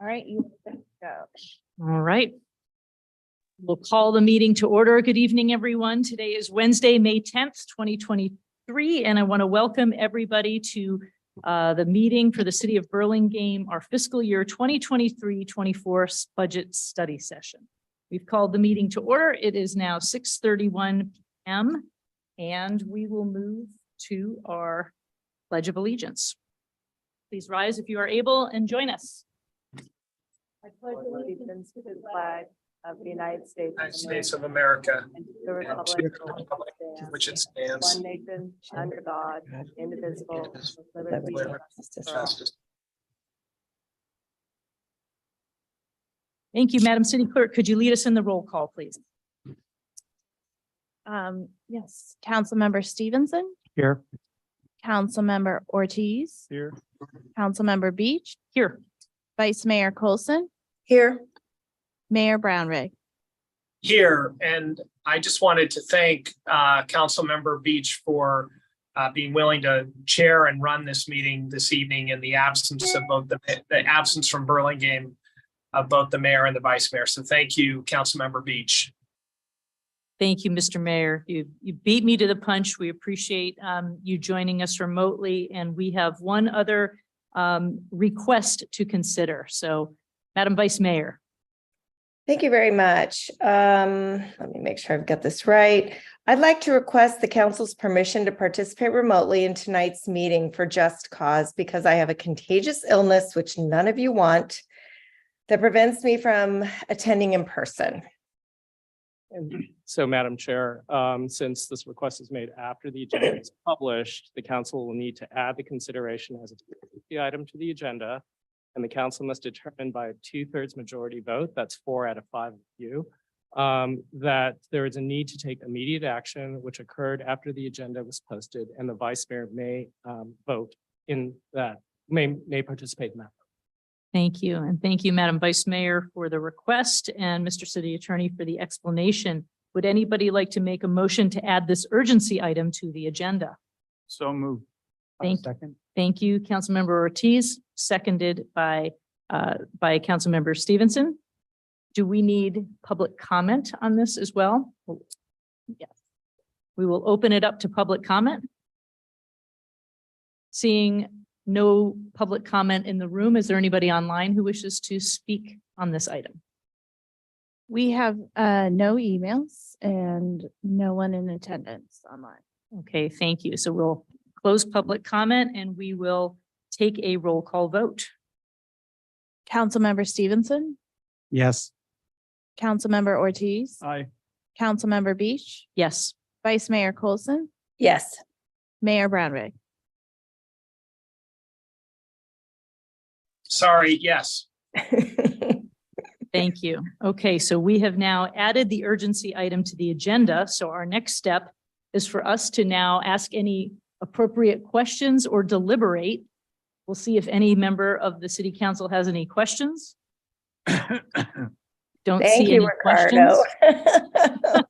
All right, you go. All right. We'll call the meeting to order. Good evening, everyone. Today is Wednesday, May 10th, 2023, and I want to welcome everybody to the meeting for the City of Burlingame, our fiscal year 2023-24 budget study session. We've called the meeting to order. It is now 6:31 p.m. and we will move to our Pledge of Allegiance. Please rise if you are able and join us. I pledge allegiance to the flag of the United States of America, and to the and republic to the for which republic it to which it stands, stands, one nation, under God, indivisible, with liberty with and justice for all. justice. Thank you, Madam City Clerk. Could you lead us in the roll call, please? Yes, Councilmember Stevenson, Here. Councilmember Ortiz, Here. Councilmember Beach, Here. Vice Mayor Coulson, Here. Mayor Brownrigg. Here, and I just wanted to thank Councilmember Beach for being willing to chair and run this meeting this evening in the absence of both the absence from Burlingame of both the mayor and the vice mayor. So thank you, Councilmember Beach. Thank you, Mr. Mayor. You beat me to the punch. We appreciate you joining us remotely, and we have one other request to consider. So, Madam Vice Mayor. Thank you very much. Let me make sure I've got this right. I'd like to request the council's permission to participate remotely in tonight's meeting for just cause because I have a contagious illness, which none of you want, that prevents me from attending in person. So, Madam Chair, since this request is made after the agenda is published, the council will need to add the consideration as the item to the agenda, and the council must determine by a 2/3 majority vote, that's 4 out of 5 of you, that there is a need to take immediate action, which occurred after the agenda was posted, and the vice mayor may vote in that, may participate in that. Thank you. And thank you, Madam Vice Mayor, for the request and Mr. City Attorney for the explanation. Would anybody like to make a motion to add this urgency item to the agenda? So moved. Thank you, Councilmember Ortiz, seconded by Councilmember Stevenson. Do we need public comment on this as well? Yes. We will open it up to public comment. Seeing no public comment in the room, is there anybody online who wishes to speak on this item? We have no emails and no one in attendance online. Okay, thank you. So we'll close public comment and we will take a roll call vote. Councilmember Stevenson, Yes. Councilmember Ortiz, Aye. Councilmember Beach, Yes. Vice Mayor Coulson, Yes. Mayor Brownrigg. Sorry, yes. Thank you. Okay, so we have now added the urgency item to the agenda. So our next step is for us to now ask any appropriate questions or deliberate. We'll see if any member of the city council has any questions. Don't Thank see you, any Ricardo. questions.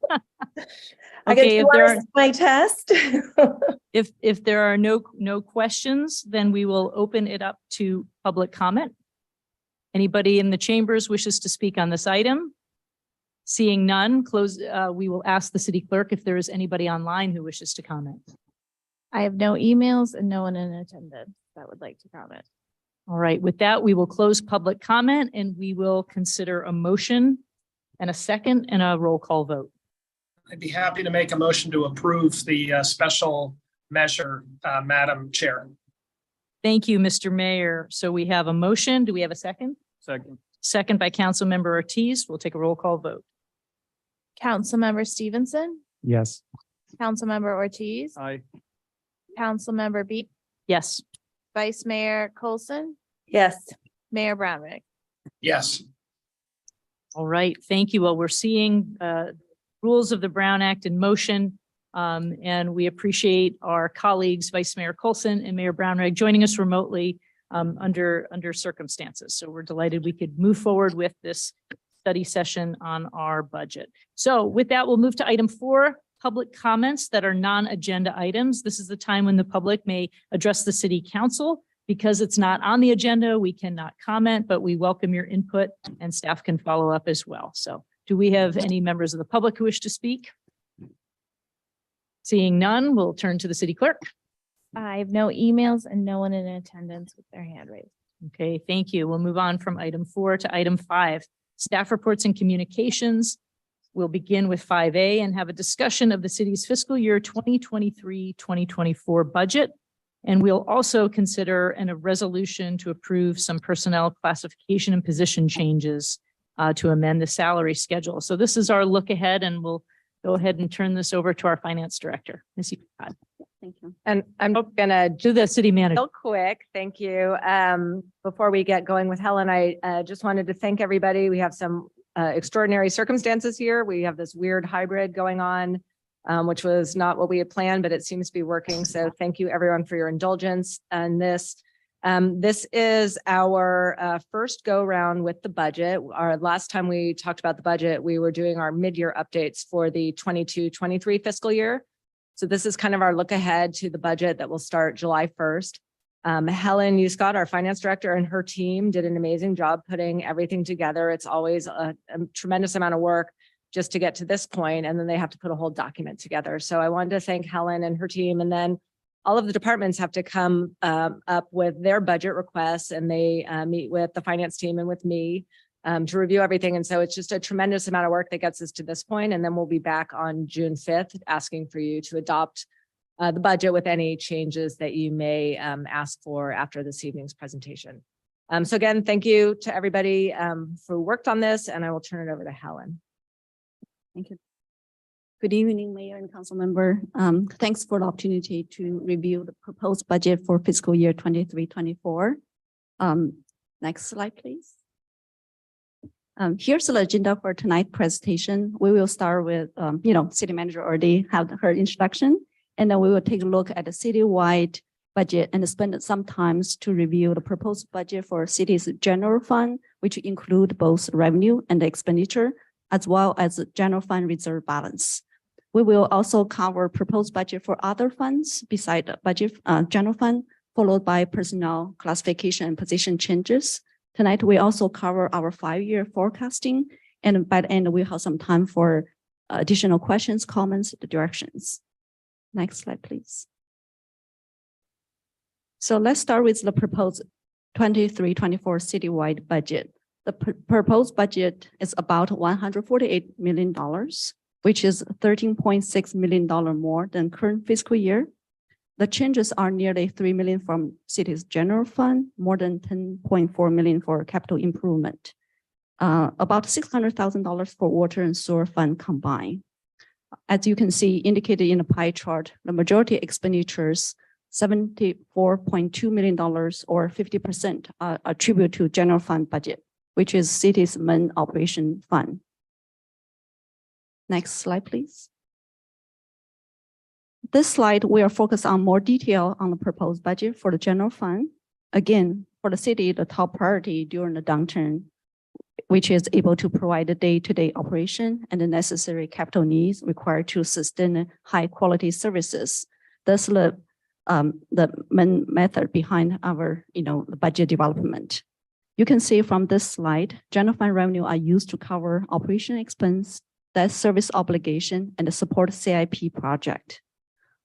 I Okay, if there are my test. if there are no questions, then we will open it up to public comment. Anybody in the chambers wishes to speak on this item? Seeing none, we will ask the city clerk if there is anybody online who wishes to comment. I have no emails and no one in attendance that would like to comment. All right, with that, we will close public comment and we will consider a motion and a second and a roll call vote. I'd be happy to make a motion to approve the special measure, Madam Chair. Thank you, Mr. Mayor. So we have a motion. Do we have a second? Second. Second by Councilmember Ortiz. We'll take a roll call vote. Councilmember Stevenson, Yes. Councilmember Ortiz, Aye. Councilmember Beach, Yes. Vice Mayor Coulson, Yes. Mayor Brownrigg. Yes. All right, thank you. Well, we're seeing rules of the Brown Act in motion, and we appreciate our colleagues, Vice Mayor Coulson and Mayor Brownrigg, joining us remotely under circumstances. So we're delighted we could move forward with this study session on our budget. So with that, we'll move to item 4, public comments that are non-agenda items. This is the time when the public may address the city council. Because it's not on the agenda, we cannot comment, but we welcome your input and staff can follow up as well. So do we have any members of the public who wish to speak? Seeing none, we'll turn to the city clerk. I have no emails and no one in attendance with their hand raised. Okay, thank you. We'll move on from item 4 to item 5. Staff reports and communications. We'll begin with 5A and have a discussion of the city's fiscal year 2023-2024 budget. And we'll also consider a resolution to approve some personnel classification and position changes to amend the salary schedule. So this is our look ahead, and we'll go ahead and turn this over to our finance director, Ms. Todd. Thank you. And I'm Oh, gonna To the city manager. real quick, thank you. Before we get going with Helen, I just wanted to thank everybody. We have some extraordinary circumstances here. We have this weird hybrid going on, which was not what we had planned, but it seems to be working. So thank you everyone for your indulgence on this. This is our first go round with the budget. Our last time we talked about the budget, we were doing our mid-year updates for the 22-23 fiscal year. So this is kind of our look ahead to the budget that will start July 1st. Helen Uscott, our finance director, and her team did an amazing job putting everything together. It's always a tremendous amount of work just to get to this point, and then they have to put a whole document together. So I wanted to thank Helen and her team, and then all of the departments have to come up with their budget requests, and they meet with the finance team and with me to review everything. And so it's just a tremendous amount of work that gets us to this point. And then we'll be back on June 5th, asking for you to adopt the budget with any changes that you may ask for after this evening's presentation. So again, thank you to everybody who worked on this, and I will turn it over to Helen. Thank you. Good evening, Mayor and Council Member. Thanks for the opportunity to review the proposed budget for fiscal year 23-24. Next slide, please. Here's the agenda for tonight's presentation. We will start with, City Manager already had her introduction, and then we will take a look at the citywide budget and spend some time to review the proposed budget for city's general fund, which include both revenue and expenditure, as well as the general fund reserve balance. We will also cover proposed budget for other funds beside the budget general fund, followed by personnel classification and position changes. Tonight, we also cover our 5-year forecasting, and by the end, we have some time for additional questions, comments, the directions. Next slide, please. So let's start with the proposed 23-24 citywide budget. The proposed budget is about $148 million, which is $13.6 million more than current fiscal year. The changes are nearly $3 million from city's general fund, more than $10.4 million for capital improvement, about $600,000 for water and sewer fund combined. As you can see indicated in the pie chart, the majority expenditures, $74.2 million or 50% are attributed to general fund budget, which is city's main operation fund. Next slide, please. This slide, we are focused on more detail on the proposed budget for the general fund. Again, for the city, the top priority during the downturn, which is able to provide the day-to-day operation and the necessary capital needs required to sustain high quality services. That's the main method behind our, the budget development. You can see from this slide, general fund revenue are used to cover operation expense, debt service obligation, and support CIP project.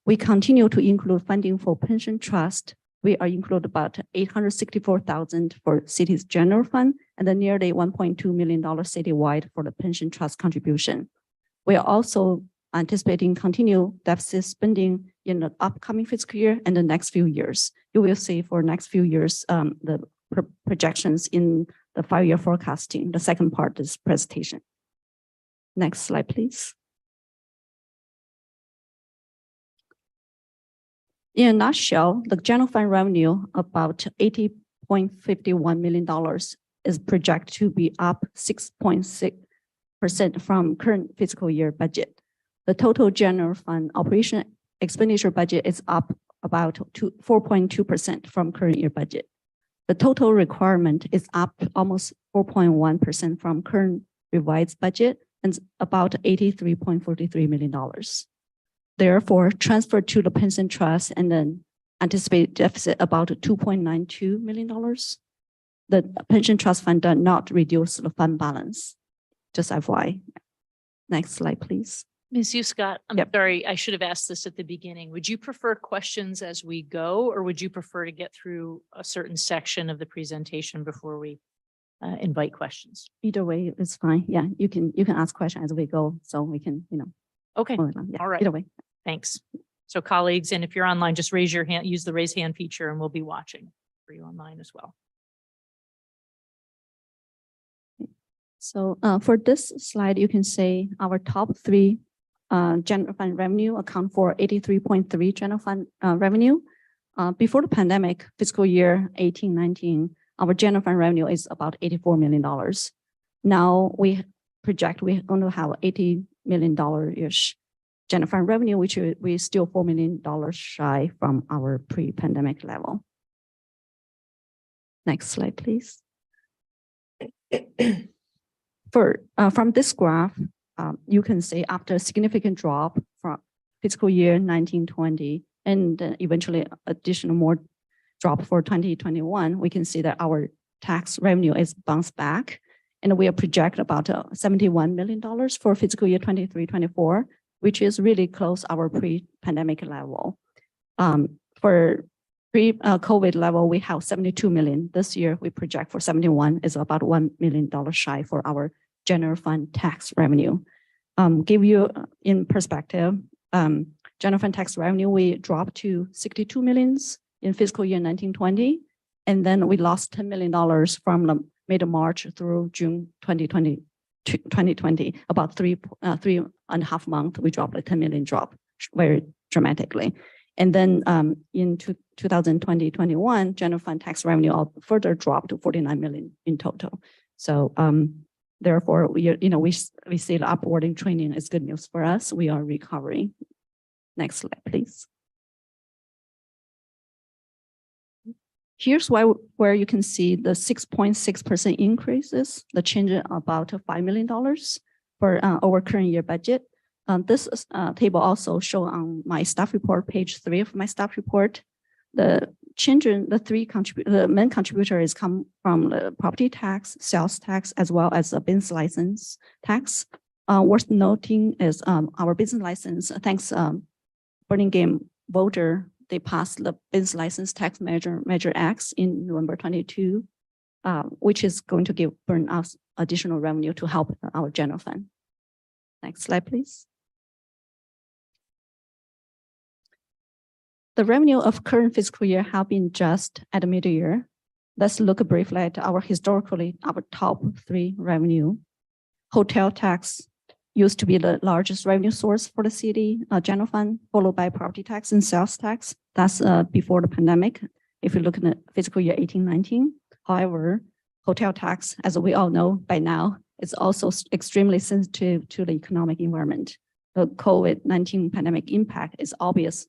We continue to include funding for pension trust. We are include about $864,000 for city's general fund and then nearly $1.2 million citywide for the pension trust contribution. We are also anticipating continued deficit spending in the upcoming fiscal year and the next few years. You will see for next few years, the projections in the 5-year forecasting, the second part of this presentation. Next slide, please. In a nutshell, the general fund revenue, about $80.51 million, is projected to be up 6.6% from current fiscal year budget. The total general fund operation expenditure budget is up about 4.2% from current year budget. The total requirement is up almost 4.1% from current revised budget and about $83.43 million. Therefore, transfer to the pension trust and then anticipate deficit about $2.92 million. The pension trust fund does not reduce the fund balance, just FYI. Next slide, please. Ms. Scott, I'm Yep. sorry, I should have asked this at the beginning. Would you prefer questions as we go, or would you prefer to get through a certain section of the presentation before we invite questions? Either way, it's fine. Yeah, you can ask questions as we go, so we can, Okay, move on. Yeah, all right. either way. Thanks. So colleagues, and if you're online, just raise your hand, use the raise hand feature, and we'll be watching for you online as well. So for this slide, you can say our top three general fund revenue account for 83.3 general fund revenue. Before the pandemic, fiscal year 18-19, our general fund revenue is about $84 million. Now we project we're going to have $80 million-ish general fund revenue, which we still $4 million shy from our pre-pandemic level. Next slide, please. From this graph, you can see after a significant drop from fiscal year 19-20 and eventually additional more drop for 2021, we can see that our tax revenue is bounced back, and we are project about $71 million for fiscal year 23-24, which is really close our pre-pandemic level. For pre-COVID level, we have 72 million. This year, we project for 71 is about $1 million shy for our general fund tax revenue. Give you in perspective, general fund tax revenue, we dropped to 62 millions in fiscal year 19-20, and then we lost $10 million from the mid-March through June 2020, about three and a half months, we dropped a 10 million drop very dramatically. And then in 2020-21, general fund tax revenue further dropped to 49 million in total. So therefore, we see the upward trending is good news for us. We are recovering. Next slide, please. Here's where you can see the 6.6% increases, the change about $5 million for our current year budget. This table also show on my staff report, page 3 of my staff report. The change in the main contributor is come from the property tax, sales tax, as well as the business license tax. Worth noting is our business license, thanks Burlingame voter, they passed the business license tax measure acts in November 22, which is going to burn us additional revenue to help our general fund. Next slide, please. The revenue of current fiscal year have been just at the mid-year. Let's look briefly at our top 3 revenue. Hotel tax used to be the largest revenue source for the city general fund, followed by property tax and sales tax. That's before the pandemic. If you look at the fiscal year 18-19, however, hotel tax, as we all know by now, is also extremely sensitive to the economic environment. The COVID-19 pandemic impact is obvious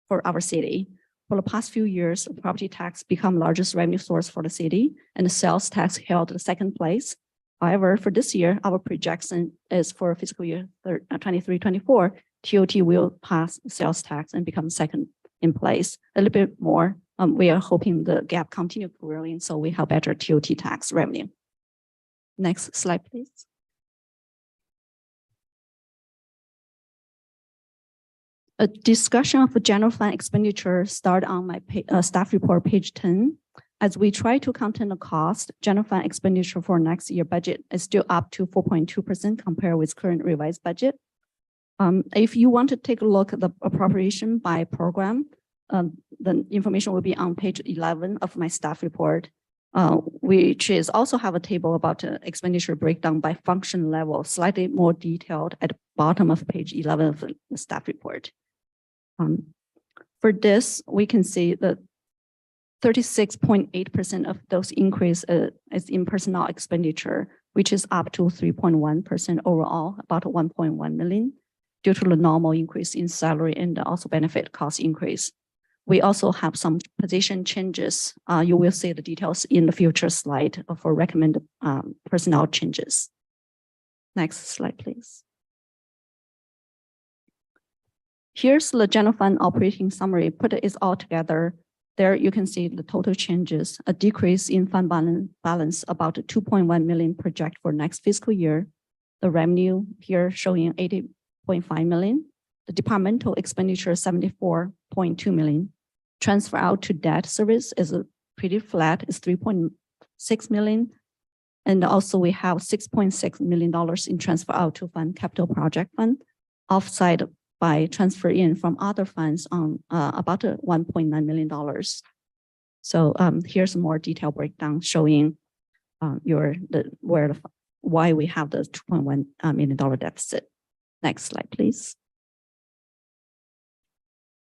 for our city. For the past few years, property tax become largest revenue source for the city, and the sales tax held the second place. However, for this year, our projection is for fiscal year 23-24, TOT will pass sales tax and become second in place. A little bit more, we are hoping the gap continue growing, so we have better TOT tax revenue. Next slide, please. A discussion of the general fund expenditure start on my staff report, page 10. As we try to contain the cost, general fund expenditure for next year budget is still up to 4.2% compared with current revised budget. If you want to take a look at the appropriation by program, the information will be on page 11 of my staff report, which is also have a table about expenditure breakdown by function level, slightly more detailed at the bottom of page 11 of the staff report. For this, we can see that 36.8% of those increase is in personnel expenditure, which is up to 3.1% overall, about 1.1 million, due to the normal increase in salary and also benefit cost increase. We also have some position changes. You will see the details in the future slide for recommended personnel changes. Next slide, please. Here's the general fund operating summary, put it all together. There you can see the total changes, a decrease in fund balance about 2.1 million project for next fiscal year. The revenue here showing 80.5 million. The departmental expenditure 74.2 million. Transfer out to debt service is pretty flat, it's 3.6 million. And also we have $6.6 million in transfer out to fund capital project fund, offset by transfer in from other funds on about $1.9 million. So here's a more detailed breakdown showing why we have the $2.1 million deficit. Next slide, please.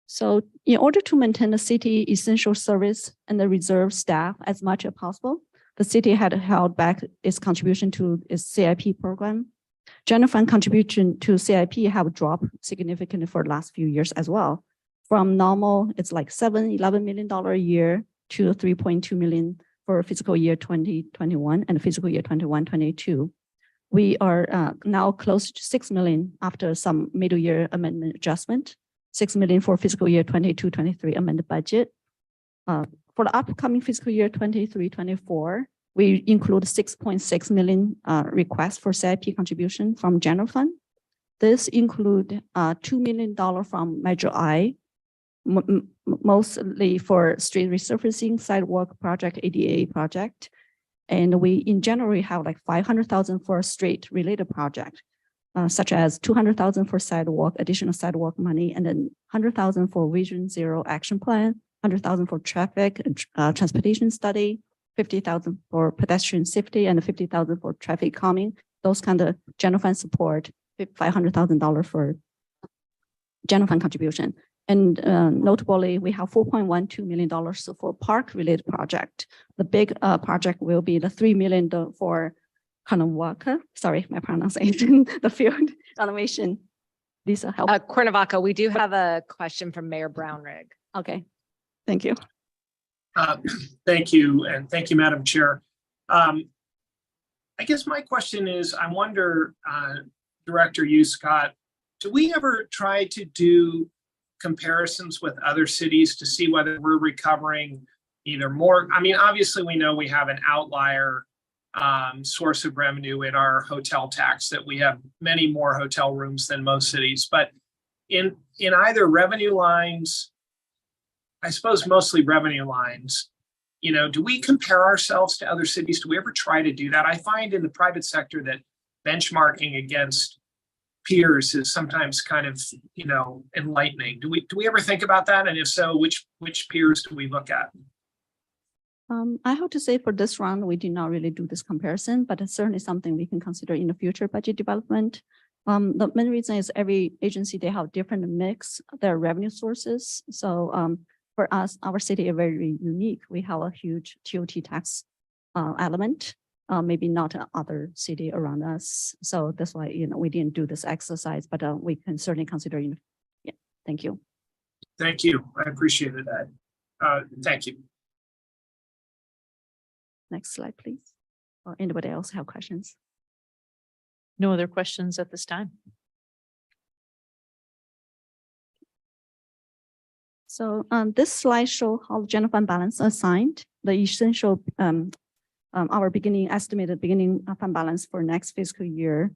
So in order to maintain the city essential service and the reserve staff as much as possible, the city had held back its contribution to its CIP program. General fund contribution to CIP have dropped significantly for the last few years as well. From normal, it's like $11 million a year to 3.2 million for fiscal year 2021 and fiscal year 21-22. We are now close to 6 million after some middle year amendment adjustment. 6 million for fiscal year 22-23 amended budget. For the upcoming fiscal year 23-24, we include 6.6 million requests for CIP contribution from general fund. This include $2 million from Measure I, mostly for street resurfacing, sidewalk project, ADA project. And we in January have like 500,000 for a street related project. Such as 200,000 for sidewalk, additional sidewalk money, and then 100,000 for Vision Zero action plan, 100,000 for traffic and transportation study, 50,000 for pedestrian safety, and 50,000 for traffic calming. Those kind of general fund support, $500,000 for general fund contribution. And notably, we have $4.12 million for park related project. The big project will be the $3 million for Cuernavaca, sorry, my pronunciation, the field renovation. Lisa, help. Cuernavaca, we do have a question from Mayor Brownrigg. Okay, thank you. Thank you, and thank you, Madam Chair. I guess my question is, I wonder, Director Hugh Scott, do we ever try to do comparisons with other cities to see whether we're recovering either more? I mean, obviously, we know we have an outlier source of revenue in our hotel tax, that we have many more hotel rooms than most cities, but in either revenue lines, I suppose mostly revenue lines, you know, do we compare ourselves to other cities? Do we ever try to do that? I find in the private sector that benchmarking against peers is sometimes kind of, you know, enlightening. Do we ever think about that? And if so, which peers do we look at? I have to say for this round, we did not really do this comparison, but it's certainly something we can consider in the future budget development. The main reason is every agency, they have different mix, their revenue sources. So for us, our city is very unique. We have a huge TOT tax element, maybe not other city around us. So that's why, you know, we didn't do this exercise, but we can certainly consider. Yeah, thank you. Thank you. I appreciated that. Thank you. Next slide, please. Or anybody else have questions? No other questions at this time. So this slide shows how the general fund balance assigned, the essential, our estimated beginning fund balance for next fiscal year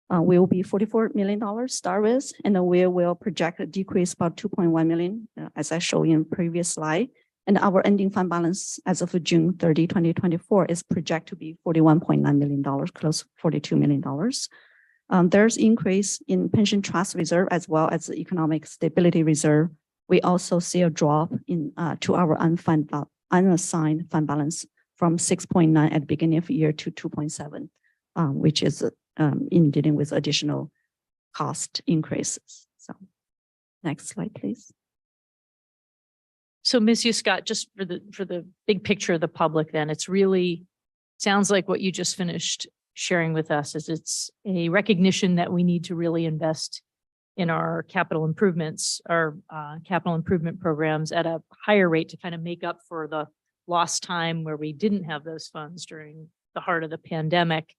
will be $44 million start with, and then we will project a decrease about 2.1 million, as I showed in previous slide. And our ending fund balance as of June 30, 2024 is projected to be $41.9 million, close to $42 million. There's increase in pension trust reserve as well as the economic stability reserve. We also see a drop in to our unassigned fund balance from 6.9 at the beginning of the year to 2.7, which is in dealing with additional cost increases. So next slide, please. So Ms. Hugh Scott, just for the big picture of the public, then it's really sounds like what you just finished sharing with us is it's a recognition that we need to really invest in our capital improvements, our capital improvement programs at a higher rate to kind of make up for the lost time where we didn't have those funds during the heart of the pandemic.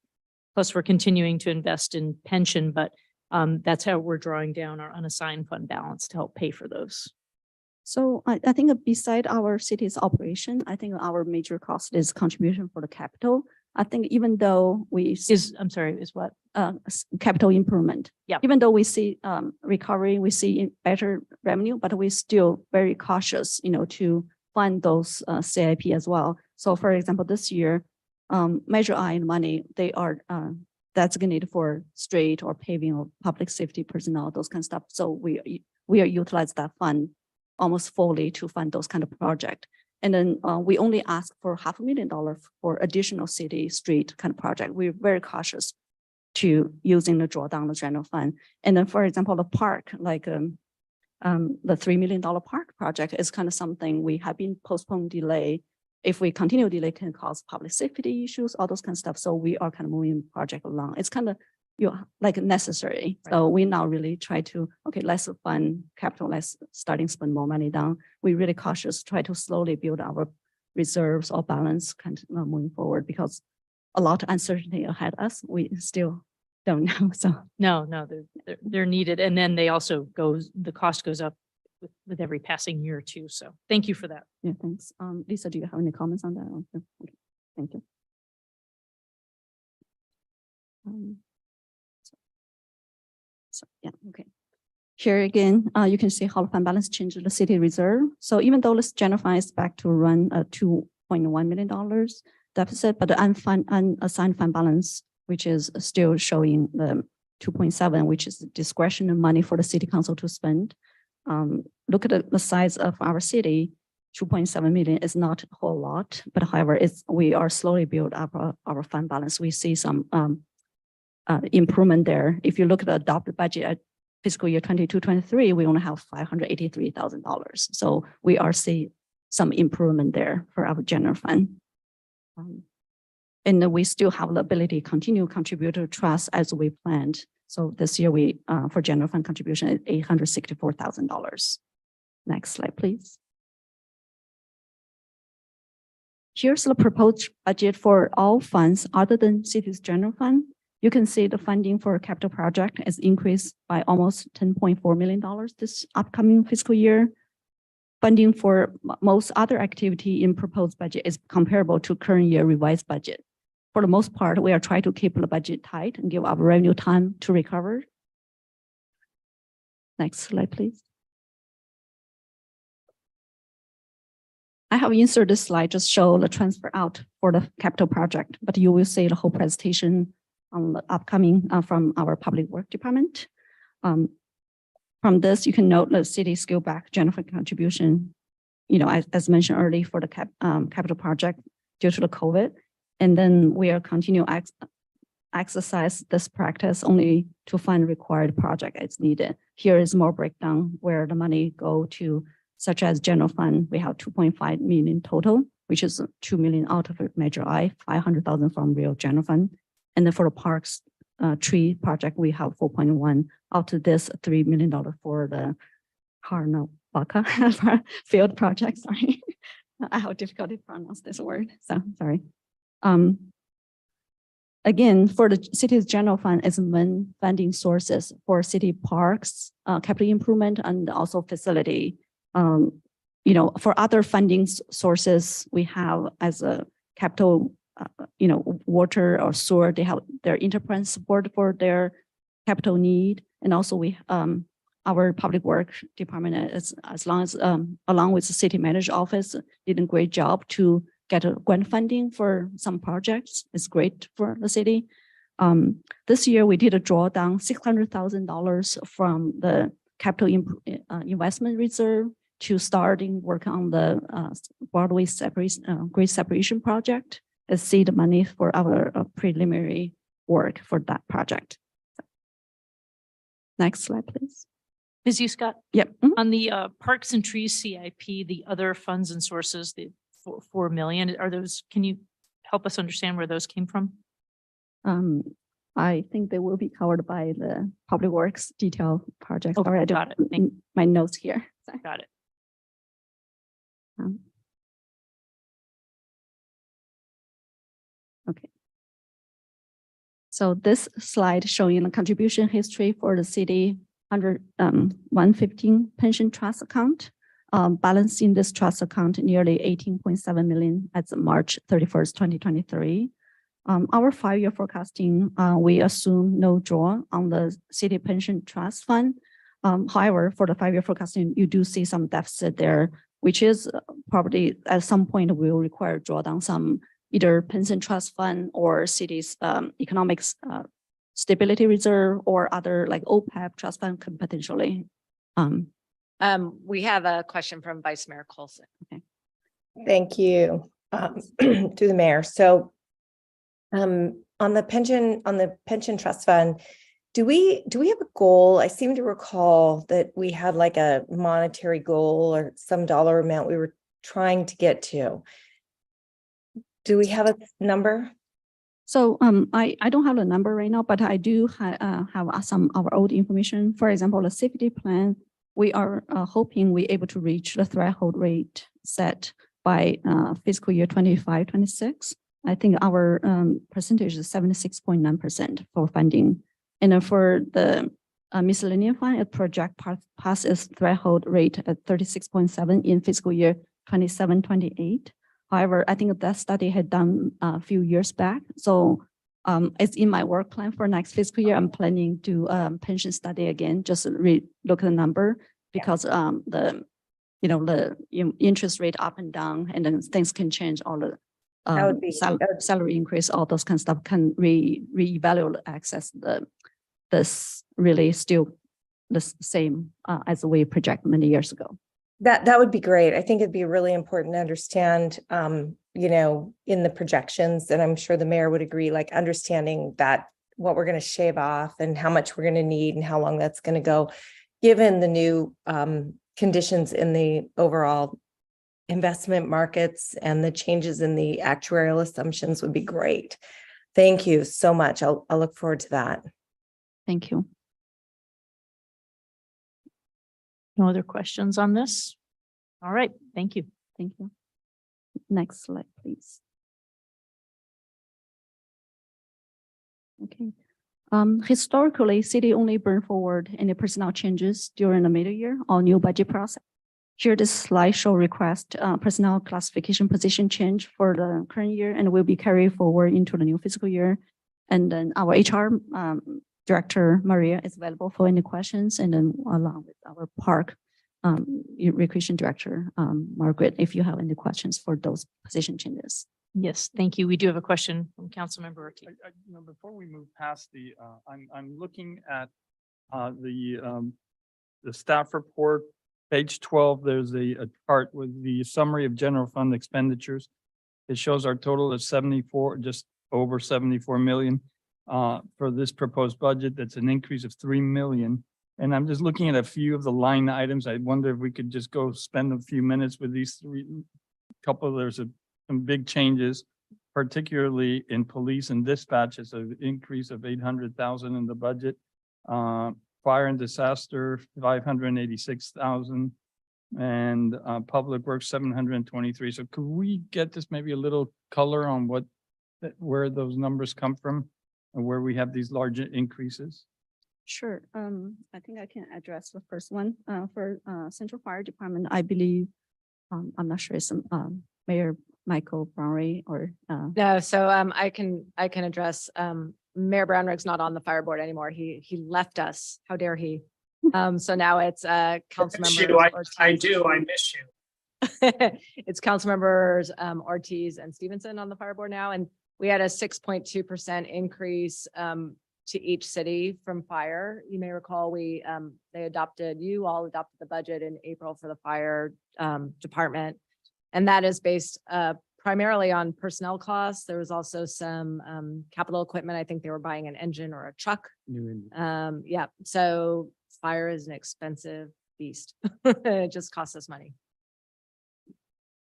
Plus, we're continuing to invest in pension, but That's how we're drawing down our unassigned fund balance to help pay for those. So I think beside our city's operation, I think our major cost is contribution for the capital. I think even though we I'm sorry, is what? capital improvement. Yeah. Even though we see recovery, we see better revenue, but we're still very cautious, to fund those CIP as well. So for example, this year, Measure I money, they are designated for street or paving or public safety personnel, those kind of stuff. So we are utilize that fund almost fully to fund those kind of project. And then we only ask for $500,000 for additional city street kind of project. We're very cautious to using the drawdown the general fund. And then, for example, the park, like the $3 million park project is kind of something we have been postponed, delay. If we continue delay, can cause public safety issues, all those kind of stuff. So we are kind of moving the project along. It's kind of like necessary. Right. So we now really try to, okay, let's fund capital, let's starting spend more money down. We really cautious, try to slowly build our reserves or balance kind of moving forward, because a lot of uncertainty ahead of us. We still don't know. So No, they're needed. And then they also the cost goes up with every passing year too. So thank you for that. yeah, thanks. Lisa, do you have any comments on that? Okay, thank you. So yeah, okay. Here again, you can see how fund balance changed the city reserve. So even though this general fund is back to run a $2.1 million deficit, but the unassigned fund balance, which is still showing the 2.7, which is discretionary money for the city council to spend. Look at the size of our city, 2.7 million is not a whole lot, but however, we are slowly build up our fund balance. We see some improvement there. If you look at the adopted budget at fiscal year 22-23, we only have $583,000. So we are seeing some improvement there for our general fund. And then we still have the ability to continue contributor trust as we planned. So this year we, for general fund contribution is $864,000. Next slide, please. Here's the proposed budget for all funds other than city's general fund. You can see the funding for a capital project has increased by almost $10.4 million this upcoming fiscal year. Funding for most other activity in proposed budget is comparable to current year revised budget. For the most part, we are trying to keep the budget tight and give our revenue time to recover. Next slide, please. I have inserted this slide just show the transfer out for the capital project, but you will see the whole presentation on the upcoming from our public work department. From this, you can note the city scale back general fund contribution, as mentioned earlier for the capital project due to the COVID. And then we are continue exercise this practice only to fund required project as needed. Here is more breakdown where the money go to, such as general fund. We have 2.5 million total, which is 2 million out of Measure I, 500,000 from real general fund. And then for the parks tree project, we have 4.1 out of this $3 million for the Karnataka field project. Sorry, I have difficulty to pronounce this word, so sorry. Again, for the city's general fund is main funding sources for city parks, capital improvement, and also facility. For other funding sources, we have as a capital, water or sewer, they have their enterprise support for their capital need. And also we, our public work department is along with the city manager office did a great job to get a grant funding for some projects. It's great for the city. This year we did a drawdown $600,000 from the capital investment reserve to starting work on the Broadway grade separation project. Let's see the money for our preliminary work for that project. Next slide, please. Ms. Scott, Yep. on the Parks and Trees CIP, the other funds and sources, the 4 million, are those, can you help us understand where those came from? I think they will be covered by the public works detail project. Okay, Already got it. my notes here. Sorry. Got it. Okay. So this slide showing the contribution history for the city under 115 pension trust account. Balancing this trust account nearly 18.7 million as of March 31st, 2023. Our 5-year forecasting, we assume no draw on the city pension trust fund. However, for the 5-year forecasting, you do see some deficit there, which is probably at some point will require drawdown some either pension trust fund or city's economics stability reserve or other like OPEB trust fund could potentially. We have a question from Vice Mayor Colson. Thank you, to the mayor. So on the pension trust fund, do we have a goal? I seem to recall that we had like a monetary goal or some dollar amount we were trying to get to. Do we have a number? So I don't have a number right now, but I do have some of our old information. For example, the safety plan, we are hoping we're able to reach the threshold rate set by fiscal year 25-26. I think our percentage is 76.9% for funding. And then for the miscellaneous fund, it project pass its threshold rate at 36.7 in fiscal year 27-28. However, I think that study had done a few years back. So it's in my work plan for next fiscal year. I'm planning to pension study again, just look at the number because the interest rate up and down, and then things can change. All the salary increase, all those kind of stuff can reevaluate access. This really still the same as we project many years ago. That would be great. I think it'd be really important to understand, in the projections, and I'm sure the mayor would agree, like understanding that what we're going to shave off and how much we're going to need and how long that's going to go, given the new conditions in the overall investment markets and the changes in the actuarial assumptions would be great. Thank you so much. I'll look forward to that. Thank you. No other questions on this? All right, thank you. Thank you. Next slide, please. Okay. Historically, city only bring forward any personnel changes during the middle year or new budget process. Here, this slide show request personnel classification position change for the current year and will be carried forward into the new fiscal year. And then our HR Director Maria is available for any questions, and then along with our park recreation director Margaret, if you have any questions for those position changes. Yes, thank you. We do have a question from Councilmember Ortiz. Before we move past the, I'm looking at the staff report, page 12. There's a chart with the summary of general fund expenditures. It shows our total is 74, just over 74 million. For this proposed budget, that's an increase of 3 million. And I'm just looking at a few of the line items. I wonder if we could just go spend a few minutes with these couple. There's some big changes, particularly in police and dispatch. It's an increase of 800,000 in the budget. Fire and disaster, 586,000, and public works 723. So could we get this maybe a little color on where those numbers come from? And where we have these larger increases? Sure. I think I can address the first one. For Central Fire Department, I believe, I'm not sure it's Mayor Michael Brownray or. No, so I can address Mayor Brownrigg's not on the fire board anymore. He left us. How dare he? So now it's Councilmember. I do. I miss you. It's Councilmembers Ortiz and Stevenson on the fire board now, and we had a 6.2% increase to each city from fire. You may recall you all adopted the budget in April for the fire department. And that is based primarily on personnel costs. There was also some capital equipment. I think they were buying an engine or a truck. Yeah, so fire is an expensive beast. It just costs us money.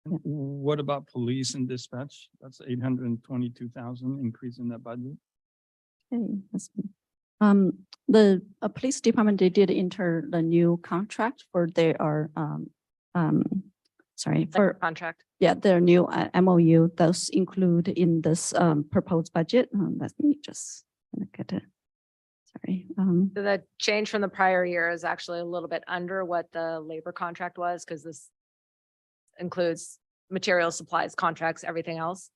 What about police and dispatch? That's 822,000 increase in that budget. Okay, that's good. The police department, they did enter the new contract for their Contract. Yeah, their new MOU. Those include in this proposed budget. Let me just Look at it. Sorry. So the change from the prior year is actually a little bit under what the labor contract was, because this includes materials, supplies, contracts, everything else.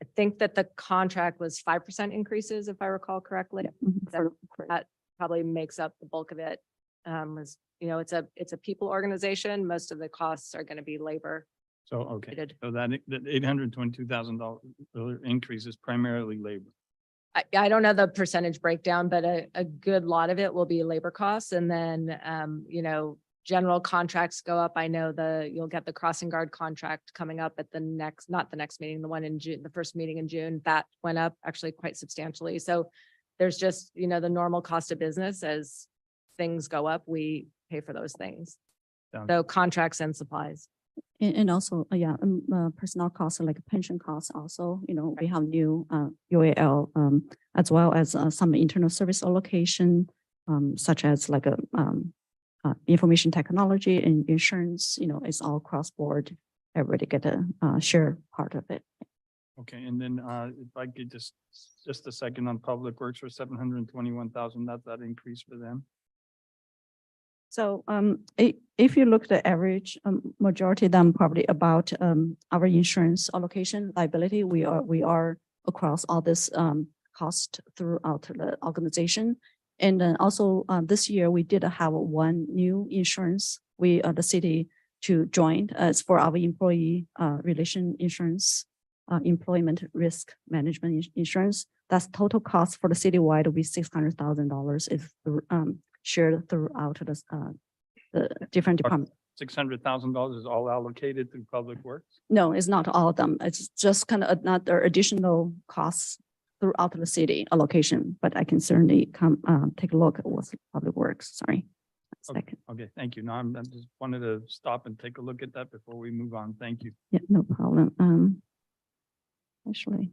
I think that the contract was 5% increases, if I recall correctly. That probably makes up the bulk of it. Was, you know, it's a people organization. Most of the costs are going to be labor. So, okay, related. so that $822,000 increase is primarily labor. I don't know the percentage breakdown, but a good lot of it will be labor costs. And then, you know, general contracts go up. I know you'll get the crossing guard contract coming up at not the next meeting, the one in June, the first meeting in June, that went up actually quite substantially. So there's just, you know, the normal cost of business. As things go up, we pay for those things. Sounds- So contracts and supplies. And also, personnel costs like pension costs also, you know, we have new UAL, as well as some internal service allocation, such as like information technology and insurance, you know, it's all cross board. Everybody get a share part of it. Okay, and then if I could just a second on Public Works for 721,000, that's that increase for them. So if you look at the average, majority of them probably about our insurance allocation liability, we are across all this cost throughout the organization. And then also this year, we did have one new insurance, the city to join as for our employee relation insurance, employment risk management insurance. That's total cost for the citywide will be $600,000 is shared throughout the different departments. $600,000 is all allocated through Public Works? No, it's not all of them. It's just kind of another additional costs throughout the city allocation, but I can certainly come take a look at what's Public Works. Sorry. Second. Okay, thank you. No, I just wanted to stop and take a look at that before we move on. Thank you. Yeah, no problem. Actually,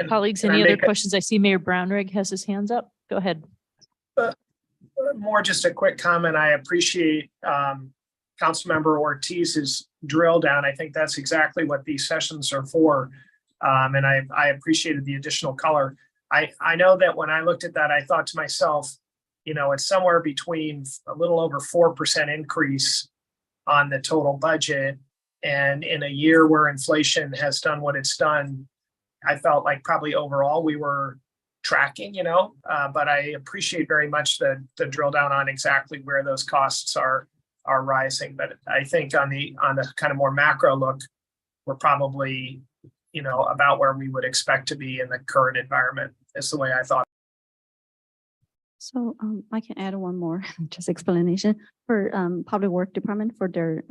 Colleagues, Can I any other make a- questions? I see Mayor Brownrigg has his hands up. Go ahead. More just a quick comment. I appreciate Councilmember Ortiz's drill down. I think that's exactly what these sessions are for. And I appreciated the additional color. I know that when I looked at that, I thought to myself, you know, it's somewhere between a little over 4% increase on the total budget. And in a year where inflation has done what it's done, I felt like probably overall we were tracking, you know, but I appreciate very much the drill down on exactly where those costs are rising. But I think on the kind of more macro look, we're probably, you know, about where we would expect to be in the current environment is the way I thought. so I can add one more just explanation for Public Work Department for their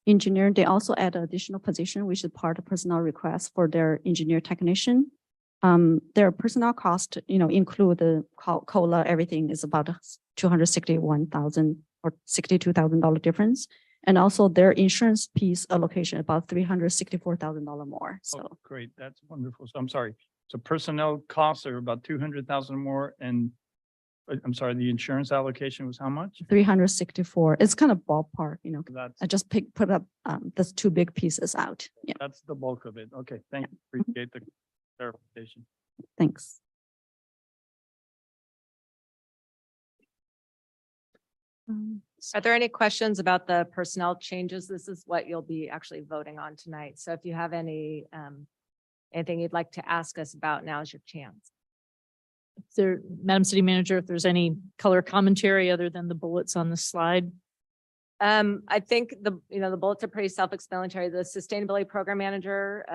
engineer. They also add additional position, which is part of personnel request for their engineer technician. Their personnel cost, you know, include the COLA, everything is about $261,000 or $62,000 difference. And also their insurance piece allocation about $364,000 more. So Oh, great, that's wonderful. So I'm sorry. So personnel costs are about 200,000 more and I'm sorry, the insurance allocation was how much? 364, it's kind of ballpark, you know. That's, I just put up those two big pieces out. Yeah, that's the bulk of it. Okay, thank you. Appreciate the clarification. thanks. Are there any questions about the personnel changes? This is what you'll be actually voting on tonight. So if you have any, anything you'd like to ask us about, now is your chance. There, Madam City Manager, if there's any color commentary other than the bullets on the slide. I think the bullets are pretty self-explanatory. The sustainability program manager,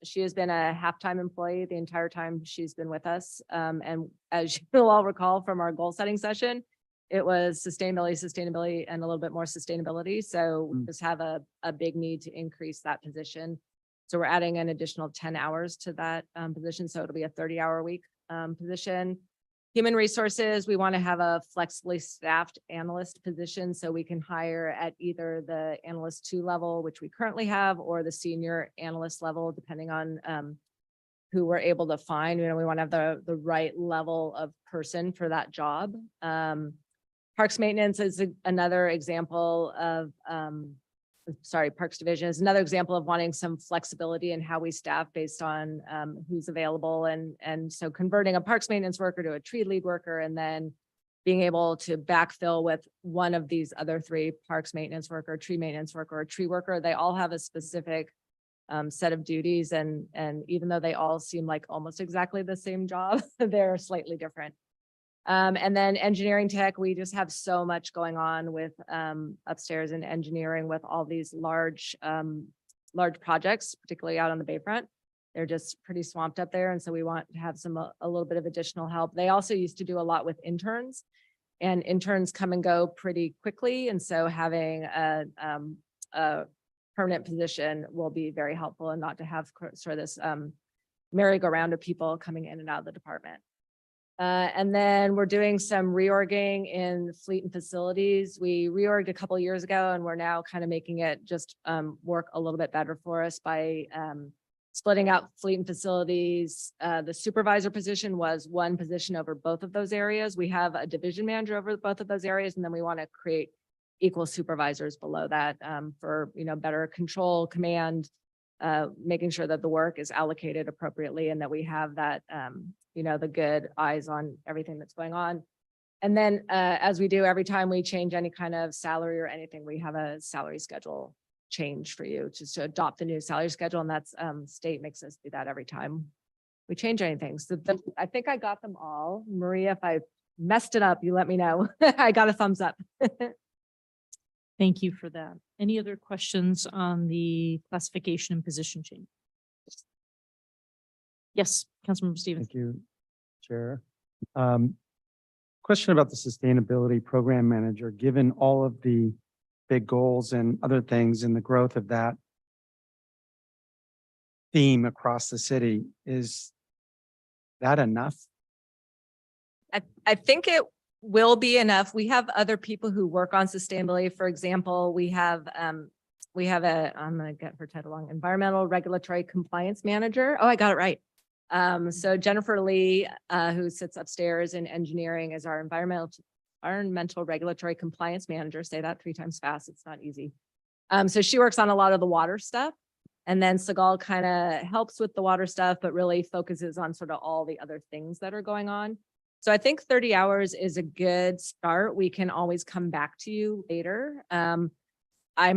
she has been a half-time employee the entire time she's been with us. And as you'll all recall from our goal setting session, it was sustainability, and a little bit more sustainability. So we just have a big need to increase that position. So we're adding an additional 10 hours to that position. So it'll be a 30-hour week position. Human resources, we want to have a flexibly staffed analyst position so we can hire at either the analyst 2 level, which we currently have, or the senior analyst level, depending on who we're able to find. You know, we want to have the right level of person for that job. Parks maintenance is another example of Parks Division is another example of wanting some flexibility in how we staff based on who's available. And so converting a parks maintenance worker to a tree lead worker and then being able to backfill with one of these other three, parks maintenance worker, tree maintenance worker, or tree worker, they all have a specific set of duties. And even though they all seem like almost exactly the same job, they're slightly different. And then engineering tech, we just have so much going on with upstairs in engineering with all these large projects, particularly out on the Bayfront. They're just pretty swamped up there. And so we want to have a little bit of additional help. They also used to do a lot with interns, and interns come and go pretty quickly. And so having a permanent position will be very helpful, and not to have sort of this merry-go-round of people coming in and out of the department. And then we're doing some reorging in fleet and facilities. We reorged a couple of years ago, and we're now kind of making it just work a little bit better for us by splitting out fleet and facilities. The supervisor position was one position over both of those areas. We have a division manager over both of those areas, and then we want to create equal supervisors below that for, better control, command, making sure that the work is allocated appropriately and that we have that, the good eyes on everything that's going on. And then as we do every time we change any kind of salary or anything, we have a salary schedule change for you, just to adopt the new salary schedule. And that's state makes us do that every time we change anything. So I think I got them all. Maria, if I messed it up, you let me know. I got a thumbs up. Thank you for that. Any other questions on the classification and position change? Yes, Councilmember Stevens. Thank you, Chair. Question about the sustainability program manager, given all of the big goals and other things and the growth of that theme across the city, is that enough? I think it will be enough. We have other people who work on sustainability. For example, we have I'm going to get her title wrong, environmental regulatory compliance manager. Oh, I got it right. So Jennifer Lee, who sits upstairs in engineering, is our environmental regulatory compliance manager. Say that 3 times fast. It's not easy. So she works on a lot of the water stuff. And then Segal kind of helps with the water stuff, but really focuses on sort of all the other things that are going on. So I think 30 hours is a good start. We can always come back to you later. I'm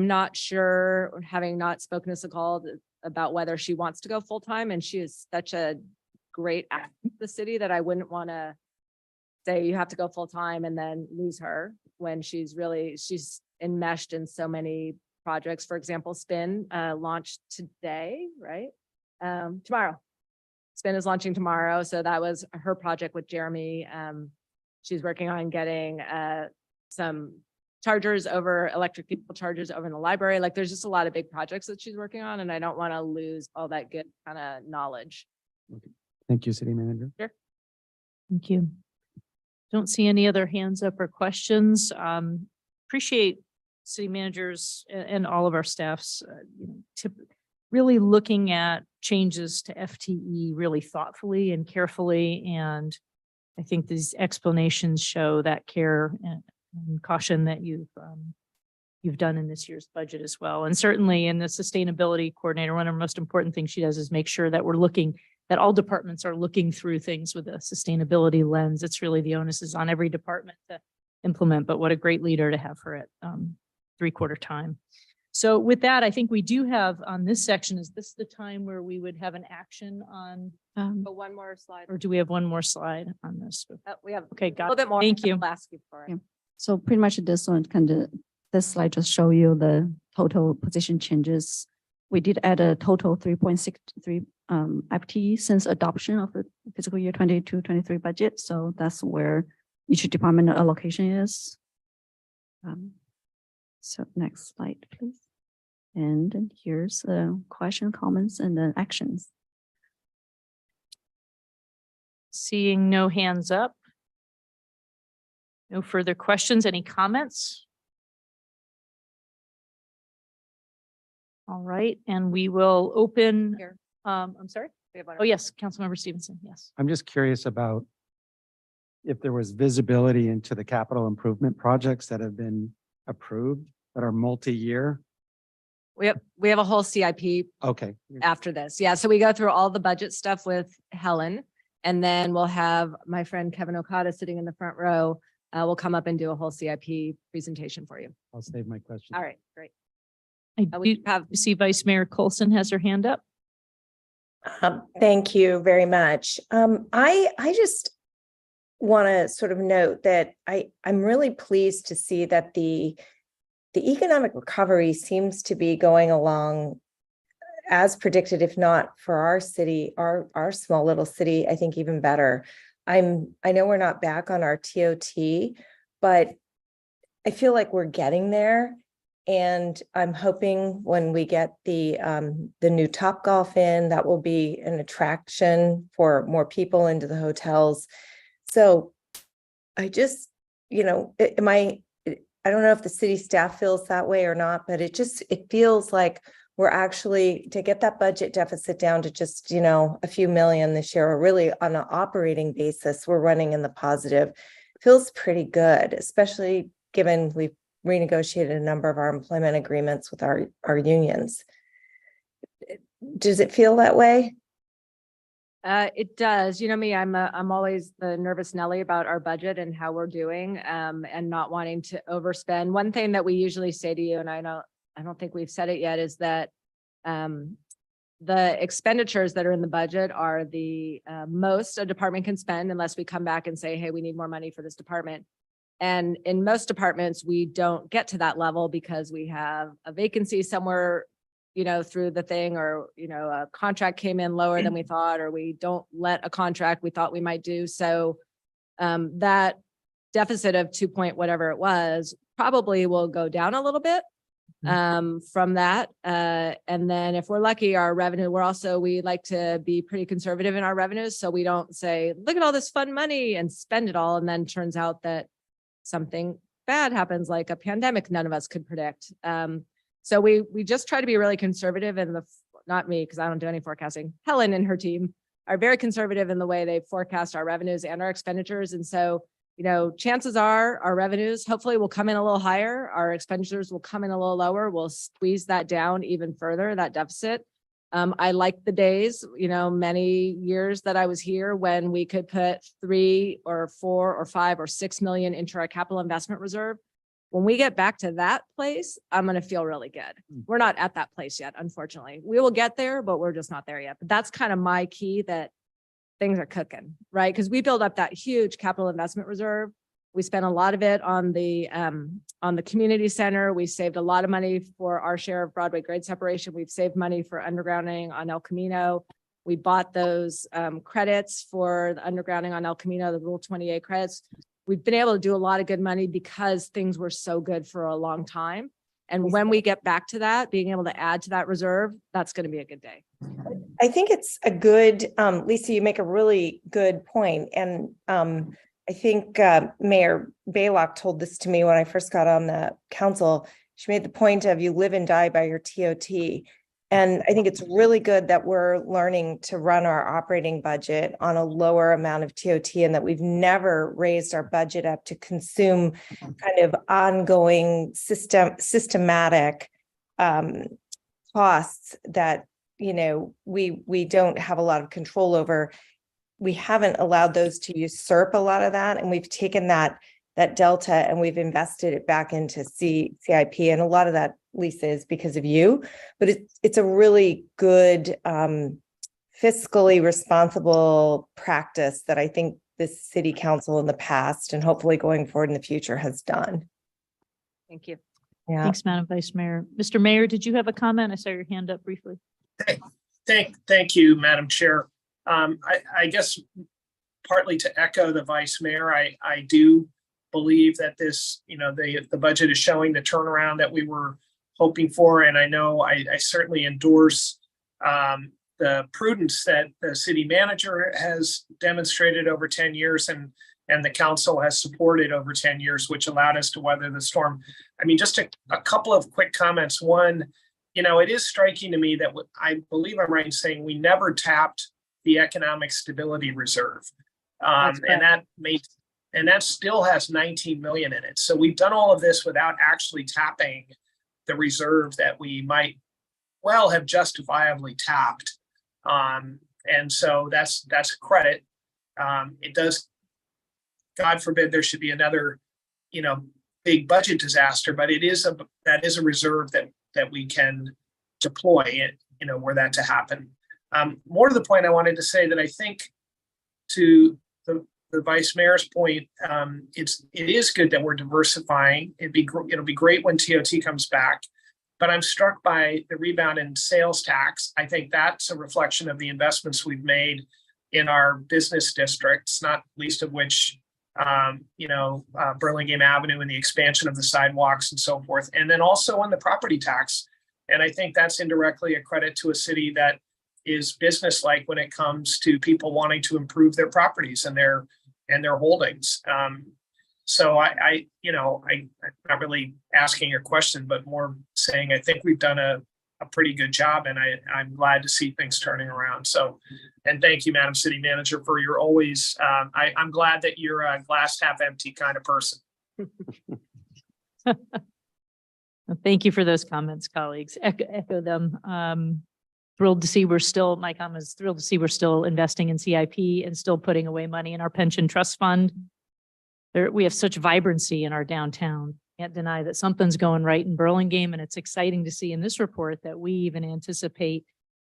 not sure, having not spoken to Segal, about whether she wants to go full-time, and she is such a great asset to the city that I wouldn't want to say you have to go full-time and then lose her when she's enmeshed in so many projects. For example, Spin launched today, right? Tomorrow. Spin is launching tomorrow. So that was her project with Jeremy. She's working on getting some electric vehicle chargers over in the library. Like, there's just a lot of big projects that she's working on, and I don't want to lose all that good kind of knowledge. Okay. Thank you, City Manager. Sure. Thank you. Don't see any other hands up or questions. Appreciate city managers and all of our staffs, really looking at changes to FTE really thoughtfully and carefully. And I think these explanations show that care and caution that you've done in this year's budget as well. And certainly in the sustainability coordinator, one of the most important things she does is make sure that that all departments are looking through things with a sustainability lens. It's really, the onus is on every department to implement, but what a great leader to have her at 3/4 time. So with that, I think we do have on this section, is this the time where we would have an action on, But one more slide. or do we have one more slide on this? We have Okay, a got little it. bit more. Thank you. I'll ask you for it. Yeah. So pretty much this slide just show you the total position changes. We did add a total 3.63 FTE since adoption of the fiscal year 22-23 budget. So that's where each department allocation is. So next slide, please. And then here's the question, comments, and then actions. Seeing no hands up. No further questions, any comments? All right, and we will open, Here. I'm sorry? We have one. Oh, yes, Councilmember Stevenson, yes. I'm just curious about if there was visibility into the capital improvement projects that have been approved that are multi-year. We have a whole CIP Okay. after this. Yeah, so we go through all the budget stuff with Helen. And then we'll have my friend Kevin Okada sitting in the front row. Will come up and do a whole CIP presentation for you. I'll save my question. All right, great. I we do see Vice Mayor Colson has her hand up. Thank you very much. I just want to sort of note that I'm really pleased to see that the economic recovery seems to be going along as predicted, if not for our city, our small little city, I think even better. I know we're not back on our TOT, but I feel like we're getting there. And I'm hoping when we get the new Topgolf in, that will be an attraction for more people into the hotels. So I just, I don't know if the city staff feels that way or not, but it feels like we're actually, to get that budget deficit down to just, a few million this year, or really on an operating basis, we're running in the positive. Feels pretty good, especially given we've renegotiated a number of our employment agreements with our unions. Does it feel that way? It does. You know me, I'm always the nervous Nelly about our budget and how we're doing, and not wanting to overspend. One thing that we usually say to you, and I don't think we've said it yet, is that the expenditures that are in the budget are the most a department can spend unless we come back and say, hey, we need more money for this department. And in most departments, we don't get to that level because we have a vacancy somewhere, through the thing, or, a contract came in lower than we thought, or we don't let a contract we thought we might do. So that deficit of 2 point whatever it was probably will go down a little bit from that. And then if we're lucky, our revenue, we like to be pretty conservative in our revenues. So we don't say, look at all this fun money and spend it all. And then turns out that something bad happens, like a pandemic none of us could predict. So we just try to be really conservative, and not me, because I don't do any forecasting. Helen and her team are very conservative in the way they forecast our revenues and our expenditures. And so, chances are our revenues hopefully will come in a little higher. Our expenditures will come in a little lower. We'll squeeze that down even further, that deficit. I like the days, many years that I was here when we could put 3 or 4 or 5 or 6 million into our capital investment reserve. When we get back to that place, I'm going to feel really good. We're not at that place yet, unfortunately. We will get there, but we're just not there yet. But that's kind of my key, that things are cooking, right? Because we build up that huge capital investment reserve. We spent a lot of it on the community center. We saved a lot of money for our share of Broadway grade separation. We've saved money for undergrounding on El Camino. We bought those credits for the undergrounding on El Camino, the Rule 28 credits. We've been able to do a lot of good money because things were so good for a long time. And when we get back to that, being able to add to that reserve, that's going to be a good day. I think it's a good, Lisa, you make a really good point. And I think Mayor Baylock told this to me when I first got on the council. She made the point of, you live and die by your TOT. And I think it's really good that we're learning to run our operating budget on a lower amount of TOT, and that we've never raised our budget up to consume kind of ongoing systematic costs that, we don't have a lot of control over. We haven't allowed those to usurp a lot of that. And we've taken that delta and we've invested it back into CIP. And a lot of that, Lisa, is because of you, but it's a really good fiscally responsible practice that I think this city council in the past, and hopefully going forward in the future, has done. Thank you. Yeah. Thanks, Madam Vice Mayor. Mr. Mayor, did you have a comment? I saw your hand up briefly. Thank you, Madam Chair. I guess partly to echo the Vice Mayor, I do believe that this, the budget is showing the turnaround that we were hoping for. And I know I certainly endorse the prudence that the city manager has demonstrated over 10 years and the council has supported over 10 years, which allowed us to weather the storm. I mean, just a couple of quick comments. One, it is striking to me that I believe I'm right in saying we never tapped the Economic Stability Reserve. And that still has 19 million in it. So we've done all of this without actually tapping the reserve that we might well have justifiably tapped. And so that's a credit. It does, God forbid, there should be another, big budget disaster, but that is a reserve that we can deploy it, were that to happen. More to the point, I wanted to say that I think to the vice mayor's point, it is good that we're diversifying. It'll be great when TOT comes back, but I'm struck by the rebound in sales tax. I think that's a reflection of the investments we've made in our business districts, not least of which, Burlingame Avenue and the expansion of the sidewalks and so forth, and then also on the property tax. And I think that's indirectly a credit to a city that is business-like when it comes to people wanting to improve their properties and their holdings. So I'm not really asking a question, but more saying I think we've done a pretty good job, and I'm glad to see things turning around. So, and thank you, Madam City Manager, for your always. I'm glad that you're a glass half empty kind of person. Thank you for those comments, colleagues. Echo them. Thrilled to see my comments, thrilled to see we're still investing in CIP and still putting away money in our pension trust fund. We have such vibrancy in our downtown. Can't deny that something's going right in Burlingame, and it's exciting to see in this report that we even anticipate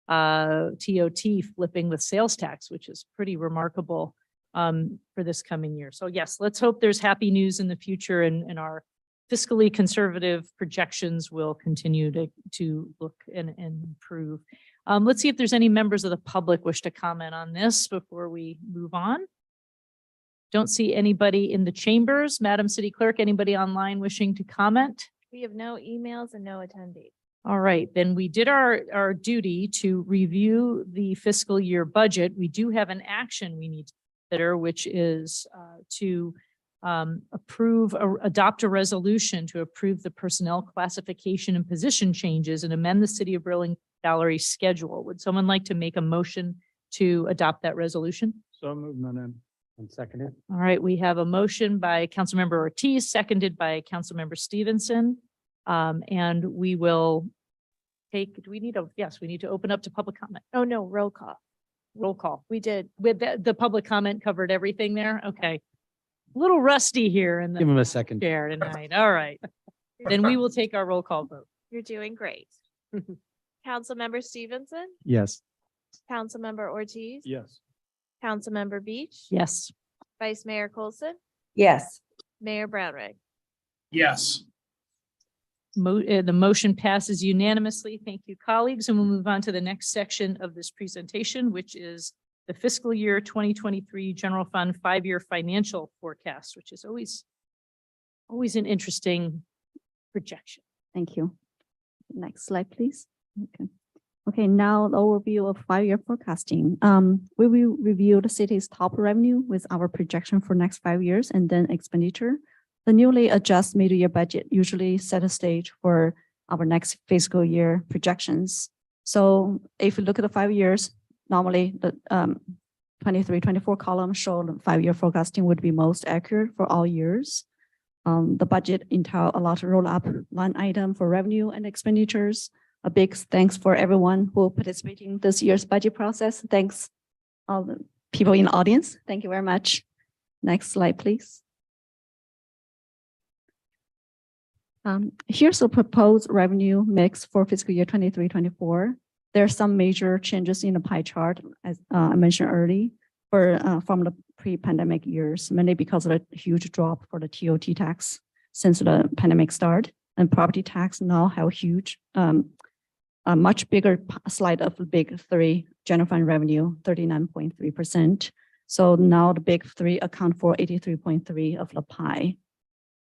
TOT flipping with sales tax, which is pretty remarkable for this coming year. So yes, let's hope there's happy news in the future, and our fiscally conservative projections will continue to look and improve. Let's see if there's any members of the public wish to comment on this before we move on. Don't see anybody in the chambers. Madam City Clerk, anybody online wishing to comment? We have no emails and no attendees. All right, then we did our duty to review the fiscal year budget. We do have an action we need to consider, which is to adopt a resolution to approve the personnel classification and position changes and amend the City of Burlingame salary schedule. Would someone like to make a motion to adopt that resolution? So moved, Madam. And seconded. All right, we have a motion by Councilmember Ortiz, seconded by Councilmember Stevenson. And we will take, we need to open up to public comment. Oh, no, roll call. Roll call. We did. With the public comment covered everything there? Okay. A little rusty here in Give him the a second. chair tonight. All right. Then we will take our roll call vote. You're doing great. Councilmember Stevenson, Yes. Councilmember Ortiz, Yes. Councilmember Beach, Yes. Vice Mayor Coulson, Yes. Mayor Brownrigg. Yes. The motion passes unanimously. Thank you, colleagues. And we'll move on to the next section of this presentation, which is the fiscal year 2023 General Fund 5-year financial forecast, which is always an interesting projection. Thank you. Next slide, please. Okay. Okay, now the overview of 5-year forecasting. We will review the city's top revenue with our projection for next 5 years and then expenditure. The newly adjusted mid-year budget usually set a stage for our next fiscal year projections. So if you look at the 5 years, normally the 23-24 column show the 5-year forecasting would be most accurate for all years. The budget entail a lot of roll up line item for revenue and expenditures. A big thanks for everyone who participated in this year's budget process. Thanks all the people in the audience. Thank you very much. Next slide, please. Here's a proposed revenue mix for fiscal year 23-24. There are some major changes in the pie chart, as I mentioned earlier, from the pre-pandemic years, mainly because of the huge drop for the TOT tax since the pandemic started. And property tax now have huge, a much bigger slide of the big three general fund revenue, 39.3%. So now the big three account for 83.3% of the pie.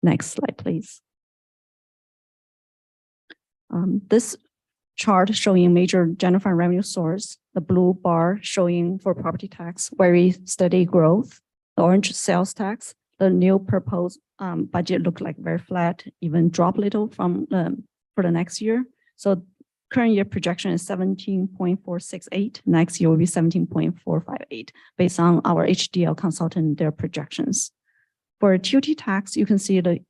Next slide, please. This chart showing major general fund revenue source, the blue bar showing for property tax, very steady growth. The orange sales tax, the new proposed budget look like very flat, even drop a little from for the next year. So current year projection is 17.468. Next year will be 17.458 based on our HDL consultant, their projections. For TOT tax, you can see the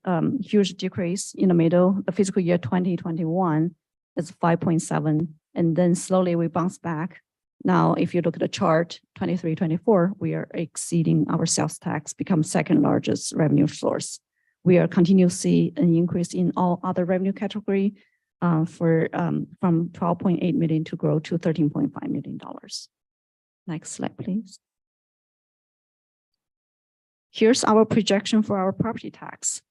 huge decrease in the middle. The fiscal year 2021 is 5.7 and then slowly we bounce back. Now, if you look at the chart, 23, 24, we are exceeding our sales tax, become second largest revenue source. We are continuing to see an increase in all other revenue category from 12.8 million to grow to $13.5 million. Next slide, please. Here's our projection for our property tax.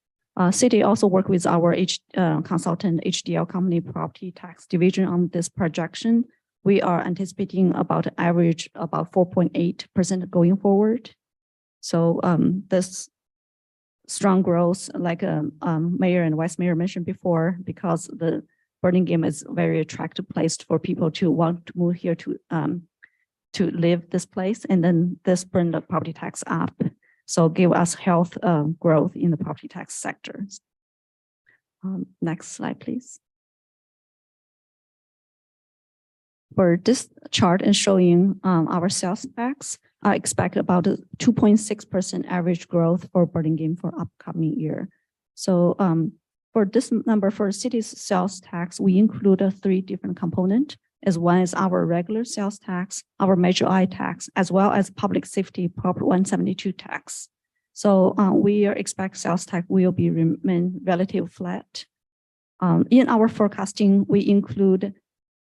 City also work with our consultant HDL company property tax division on this projection. We are anticipating about average about 4.8% going forward. So this strong growth, like Mayor and Vice Mayor mentioned before, because the Burlingame is a very attractive place for people to want to move here to live this place, and then this bring the property tax up. So give us health growth in the property tax sector. Next slide, please. For this chart and showing our sales tax, I expect about a 2.6% average growth for Burlingame for upcoming year. So for this number for city's sales tax, we include 3 different components. As one is our regular sales tax, our Measure I tax, as well as public safety Prop 172 tax. So we expect sales tax will be remain relatively flat. In our forecasting, we include,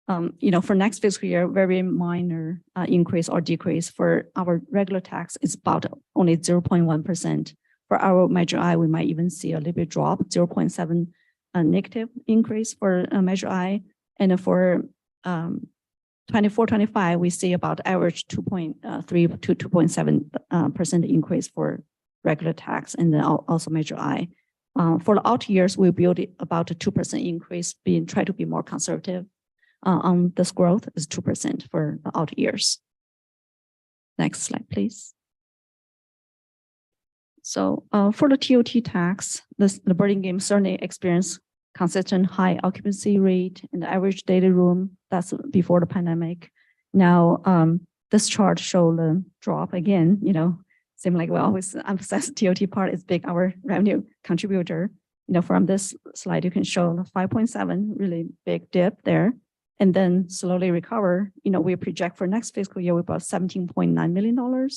for next fiscal year, very minor increase or decrease. For our regular tax, it's about only 0.1%. For our Measure I, we might even see a little bit drop, 0.7 negative increase for Measure I, and for 24-25, we see about average 2.3 to 2.7% increase for regular tax, and then also Measure I. For the out years, we build about a 2% increase, try to be more conservative on this growth is 2% for the out years. Next slide, please. So for the TOT tax, the Burlingame certainly experienced consistent high occupancy rate and the average daily room. That's before the pandemic. Now, this chart show the drop again, seem like we always emphasize TOT part is big, our revenue contributor. From this slide, you can show the 5.7 really big dip there, and then slowly recover. We project for next fiscal year, about $17.9 million.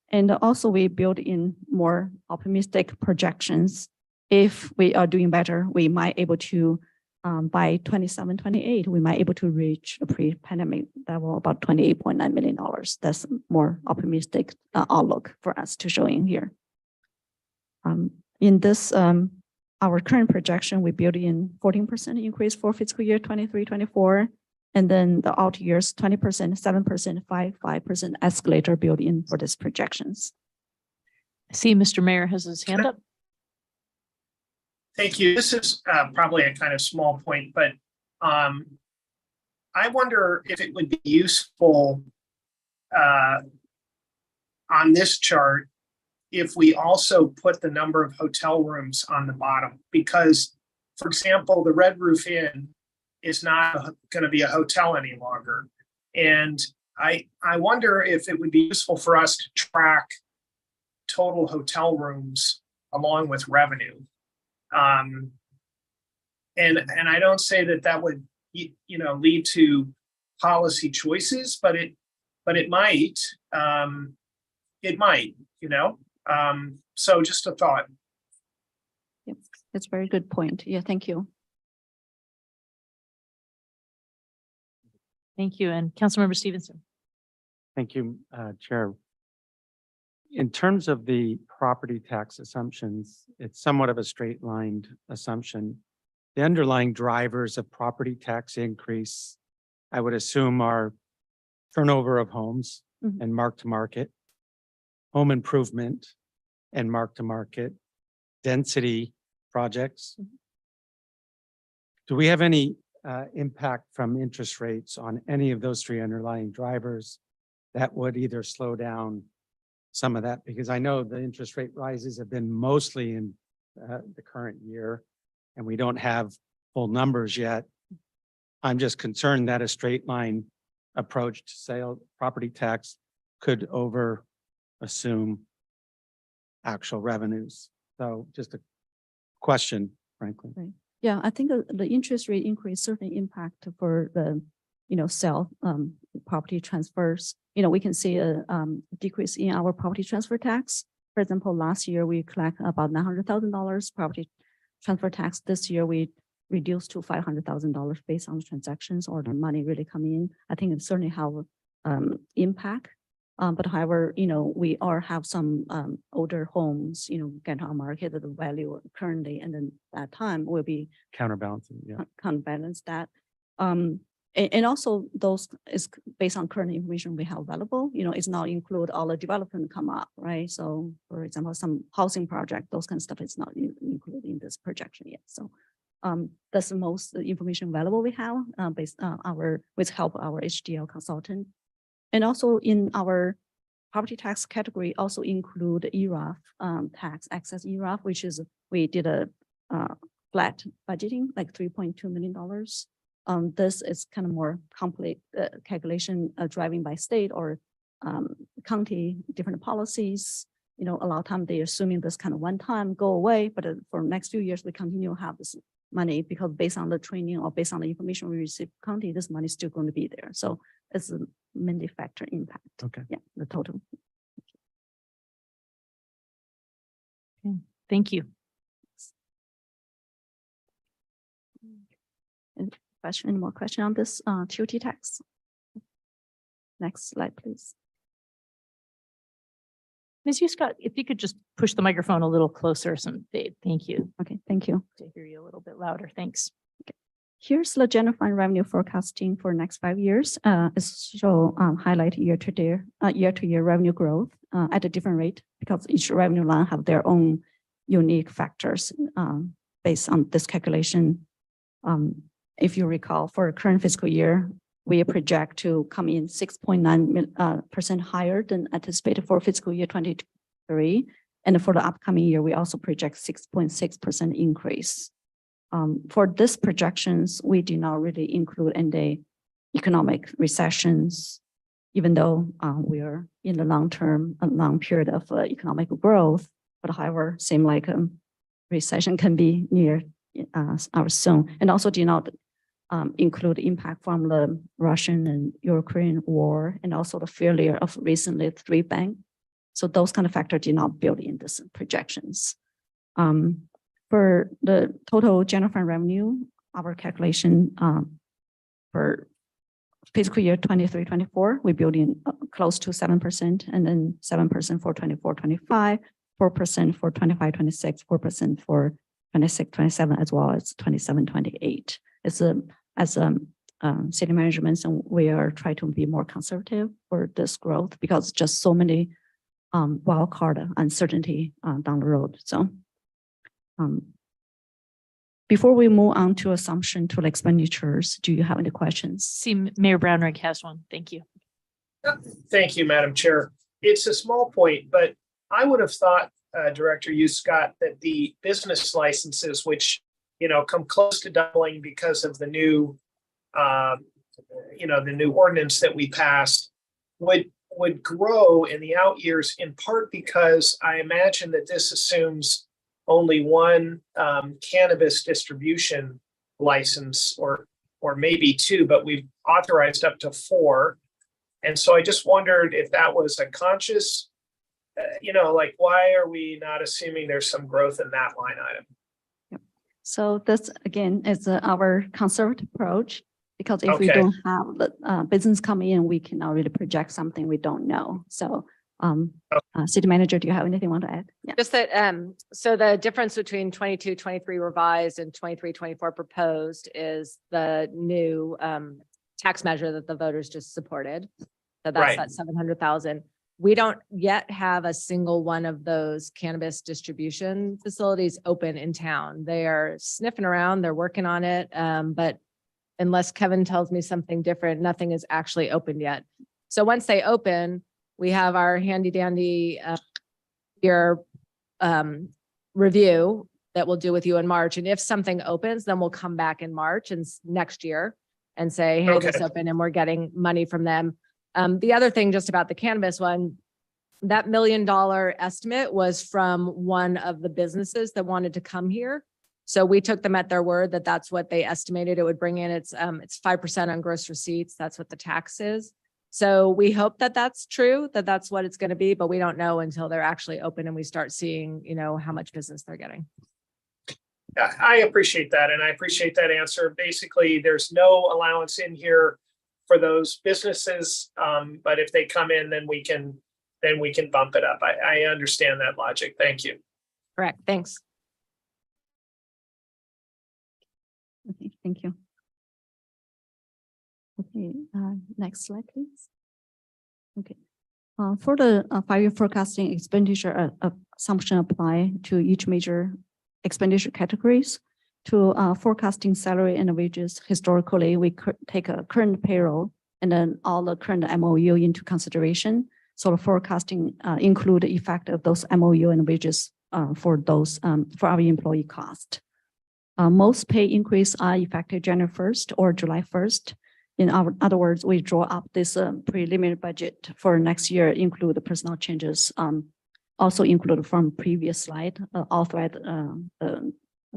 And also we build in more optimistic projections. If we are doing better, we might able to, by 27, 28, we might able to reach a pre-pandemic level, about $28.9 million. That's more optimistic outlook for us to show in here. In this, our current projection, we build in 14% increase for fiscal year 23-24. And then the out years, 20%, 7%, 5% escalator built in for these projections. I see Mr. Mayor has his hand up. Thank you. This is probably a kind of small point, but I wonder if it would be useful on this chart if we also put the number of hotel rooms on the bottom, because, for example, the Red Roof Inn is not going to be a hotel any longer. And I wonder if it would be useful for us to track total hotel rooms along with revenue. And I don't say that would, lead to policy choices, but it might, so just a thought. Yep, that's a very good point. Yeah, thank you. Thank you. And Councilmember Stevenson. Thank you, Chair. In terms of the property tax assumptions, it's somewhat of a straight lined assumption. The underlying drivers of property tax increase, I would assume, are turnover of homes and mark to market, home improvement and mark to market, density projects. Do we have any impact from interest rates on any of those 3 underlying drivers that would either slow down some of that? Because I know the interest rate rises have been mostly in the current year, and we don't have full numbers yet. I'm just concerned that a straight line approach to sale property tax could over assume actual revenues. So just a question, frankly. Right. Yeah, I think the interest rate increase certainly impact for the sell, property transfers, we can see a, decrease in our property transfer tax. For example, last year we collect about $900,000 property transfer tax. This year we reduced to $500,000 based on the transactions or the money really coming in. I think it certainly have impact. But however, we are have some older homes, get on market at the value currently, and then that time will be Counterbalancing, yeah. counterbalance that. And also those is based on current information we have available, it's not include all the development come up, right? So for example, some housing project, those kind of stuff is not included in this projection yet. So that's the most information available we have based on with help of our HDL consultant. And also in our property tax category also include ERAF tax, excess ERAF, which is we did a flat budgeting, like $3.2 million. This is kind of more complex calculation driving by state or county, different policies. A lot of time they're assuming this kind of one time go away, but for next few years, we continue to have this money because based on the training or based on the information we receive county, this money is still going to be there. So it's a mainly factor impact. Okay. Yeah, the total. Thank you. Any more question on this TOT tax? Next slide, please. Ms. Scott, if you could just push the microphone a little closer, thank you. Okay, thank you. To hear you a little bit louder, thanks. Here's the general fund revenue forecasting for next 5 years. It's highlight year-to-year revenue growth at a different rate because each revenue line have their own unique factors based on this calculation. If you recall, for current fiscal year, we project to come in 6.9% higher than anticipated for fiscal year 2023. And for the upcoming year, we also project 6.6% increase. For this projections, we do not really include any economic recessions, even though we are in the long period of economic growth. But however, same like recession can be near our soon, and also do not include impact from the Russian and Ukraine war, and also the failure of recently 3 banks. So those kind of factors do not build in this projections. For the total general fund revenue, our calculation for fiscal year 23-24, we build in close to 7%, and then 7% for 24-25, 4% for 25-26, 4% for 26-27, as well as 27-28. As city management, and we are trying to be more conservative for this growth because just so many wild card uncertainty down the road. So before we move on to assumption to expenditures, do you have any questions? See, Mayor Brownrigg has one. Thank you. Thank you, Madam Chair. It's a small point, but I would have thought, Director Scott, that the business licenses, which come close to doubling because of the new, the new ordinance that we passed, would grow in the out years, in part because I imagine that this assumes only one cannabis distribution license, or maybe 2, but we've authorized up to 4. And so I just wondered if that was a conscious, why are we not assuming there's some growth in that line item? So this again is our conservative approach, because if we Okay. don't have the business coming in, we cannot really project something we don't know. So city manager, do you have anything you want to add? Yeah. Just that, so the difference between 22-23 revised and 23-24 proposed is the new tax measure that the voters just supported. So that's Right. that 700,000. We don't yet have a single one of those cannabis distribution facilities open in town. They are sniffing around, they're working on it. But unless Kevin tells me something different, nothing is actually opened yet. So once they open, we have our handy dandy year review that we'll do with you in March. And if something opens, then we'll come back in March and next year and say, hey, this Okay. opened and we're getting money from them. The other thing just about the cannabis one, that $1 million estimate was from one of the businesses that wanted to come here. So we took them at their word that that's what they estimated it would bring in. It's 5% on gross receipts. That's what the tax is. So we hope that that's true, that that's what it's going to be, but we don't know until they're actually open and we start seeing, how much business they're getting. Yeah, I appreciate that. And I appreciate that answer. Basically, there's no allowance in here for those businesses. But if they come in, then we can bump it up. I understand that logic. Thank you. Correct. Thanks. Okay, thank you. Okay, next slide, please. Okay. For the 5-year forecasting expenditure assumption apply to each major expenditure categories. To forecasting salary and wages, historically, we could take a current payroll and then all the current MOU into consideration. So the forecasting include the effect of those MOU and wages for those for our employee cost. Most pay increase are effective January 1st or July 1st. In other words, we draw up this preliminary budget for next year, include the personnel changes, also included from previous slide, authorized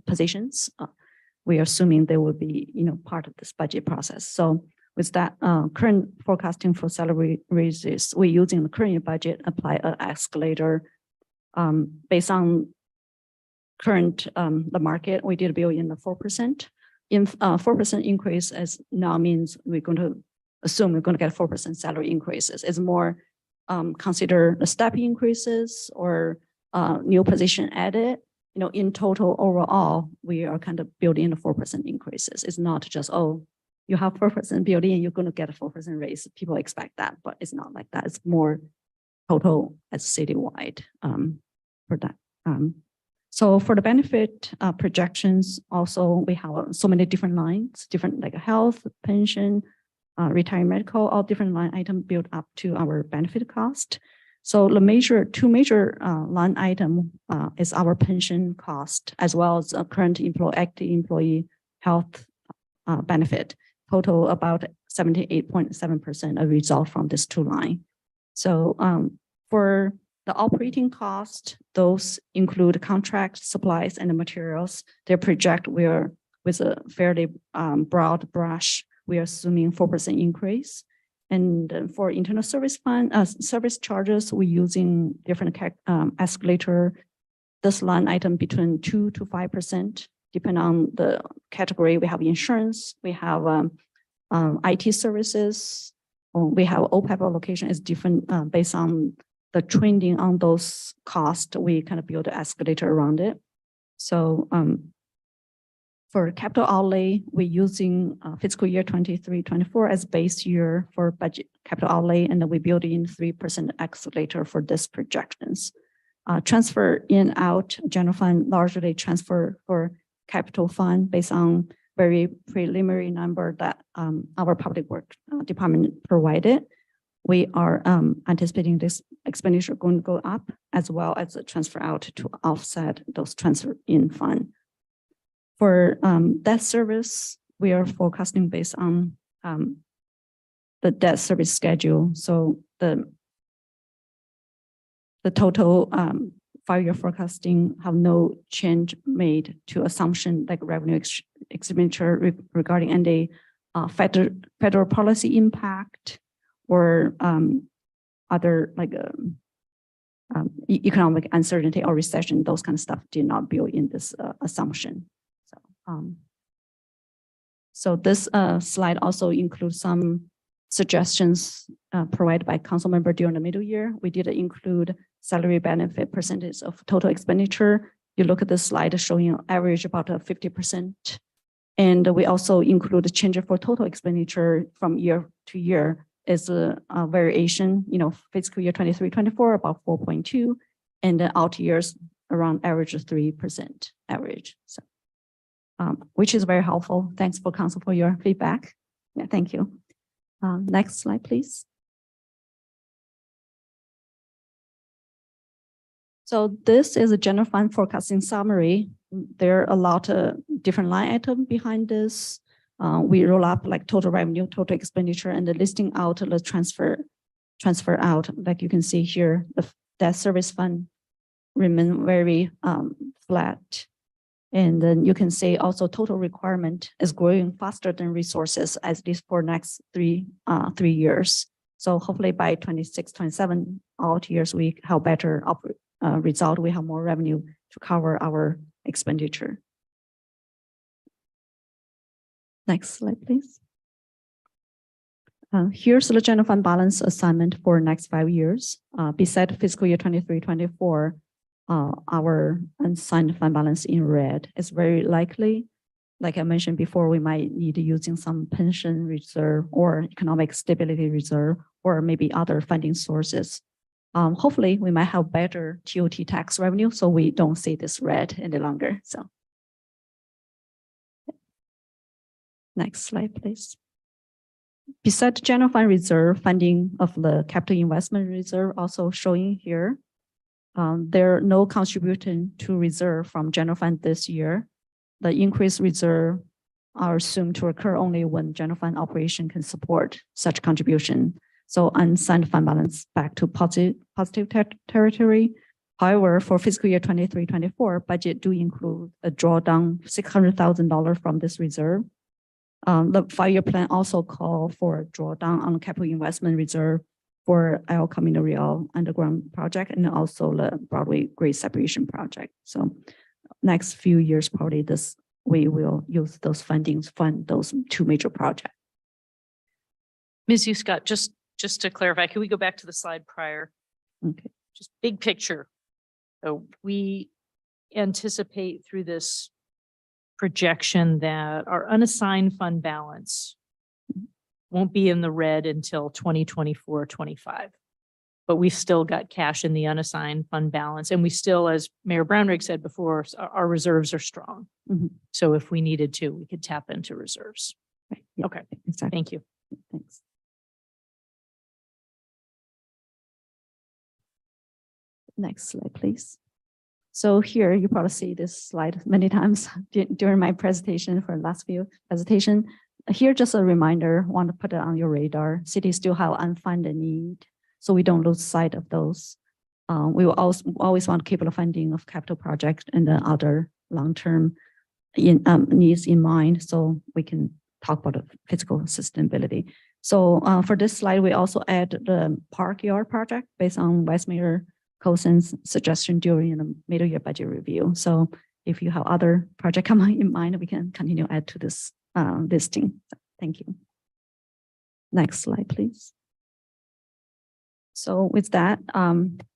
positions. We are assuming they will be, part of this budget process. So with that current forecasting for salary raises, we're using the current year budget, apply an escalator based on current the market. We did build in the 4%. In 4% increase as now means we're going to assume we're going to get 4% salary increases. It's more consider the step increases or new position added. In total overall, we are kind of building in the 4% increases. It's not just, oh, you have 4% built in, you're going to get a 4% raise. People expect that, but it's not like that. It's more total as citywide for that. So for the benefit projections, also we have so many different lines, different like health, pension, retirement, medical, all different line items built up to our benefit cost. So the two major line item is our pension cost as well as current active employee health benefit. Total about 78.7% a result from this two line. So for the operating cost, those include contract supplies and the materials. They project we're with a fairly broad brush. We are assuming 4% increase. And for internal service fund, service charges, we're using different escalator. This line item between 2 to 5%, depending on the category. We have insurance, we have IT services, we have OPEB allocation is different based on the trending on those costs. We kind of build an escalator around it. So for capital outlay, we're using fiscal year 23-24 as base year for budget capital outlay, and then we build in 3% escalator for this projections. Transfer in out general fund largely transfer for capital fund based on very preliminary number that our public work department provided. We are anticipating this expenditure going to go up as well as a transfer out to offset those transfer in fund. For debt service, we are forecasting based on the debt service schedule. So the total 5-year forecasting have no change made to assumption like revenue expenditure regarding any federal policy impact or other like economic uncertainty or recession. Those kind of stuff did not build in this assumption. So this slide also includes some suggestions provided by council member during the middle year. We did include salary benefit percentage of total expenditure. You look at this slide showing average about 50%. And we also include the change for total expenditure from year to year is a variation, fiscal year 23-24 about 4.2 and the out years around average of 3% average. So which is very helpful. Thanks for council for your feedback. Yeah, thank you. Next slide, please. So this is a general fund forecasting summary. There are a lot of different line items behind this. We roll up like total revenue, total expenditure, and the listing out the transfer out. Like you can see here, the debt service fund remain very flat. And then you can say also total requirement is growing faster than resources, at least for next 3 years. So hopefully by 26, 27 out years, we have better result. We have more revenue to cover our expenditure. Next slide, please. Here's the general fund balance assignment for next 5 years. Beside fiscal year 23-24, our unassigned fund balance in red is very likely. Like I mentioned before, we might need using some pension reserve or economic stability reserve, or maybe other funding sources. Hopefully, we might have better TOT tax revenue, so we don't see this red any longer. So, next slide, please. Besides general fund reserve, funding of the capital investment reserve also showing here. There are no contribution to reserve from general fund this year. The increased reserve are assumed to occur only when general fund operation can support such contribution. So unassigned fund balance back to positive territory. However, for fiscal year 23-24, budget do include a drawdown $600,000 from this reserve. The 5-year plan also call for a drawdown on capital investment reserve for El Camino Real underground project and also the Broadway grade separation project. So next few years, probably we will use those fundings fund those 2 major projects. Ms. Scott, just to clarify, can we go back to the slide prior? Okay. Just big picture. So we anticipate through this projection that our unassigned fund balance won't be in the red until 2024-25. But we've still got cash in the unassigned fund balance. And we still, as Mayor Brownrigg said before, our reserves are strong. Mhm. So if we needed to, we could tap into reserves. Right. Yeah, Okay, exactly. thank you. Thanks. Next slide, please. So here you probably see this slide many times during my presentation for the last few presentation. Here, just a reminder, want to put it on your radar. Cities still have unfunded need, so we don't lose sight of those. We will always want to keep the funding of capital projects and the other long-term needs in mind, so we can talk about the physical sustainability. So for this slide, we also add the Park Yard project based on Vice Mayor Coulson's suggestion during the middle year budget review. So if you have other project coming in mind, we can continue add to this listing. Thank you. Next slide, please. So with that,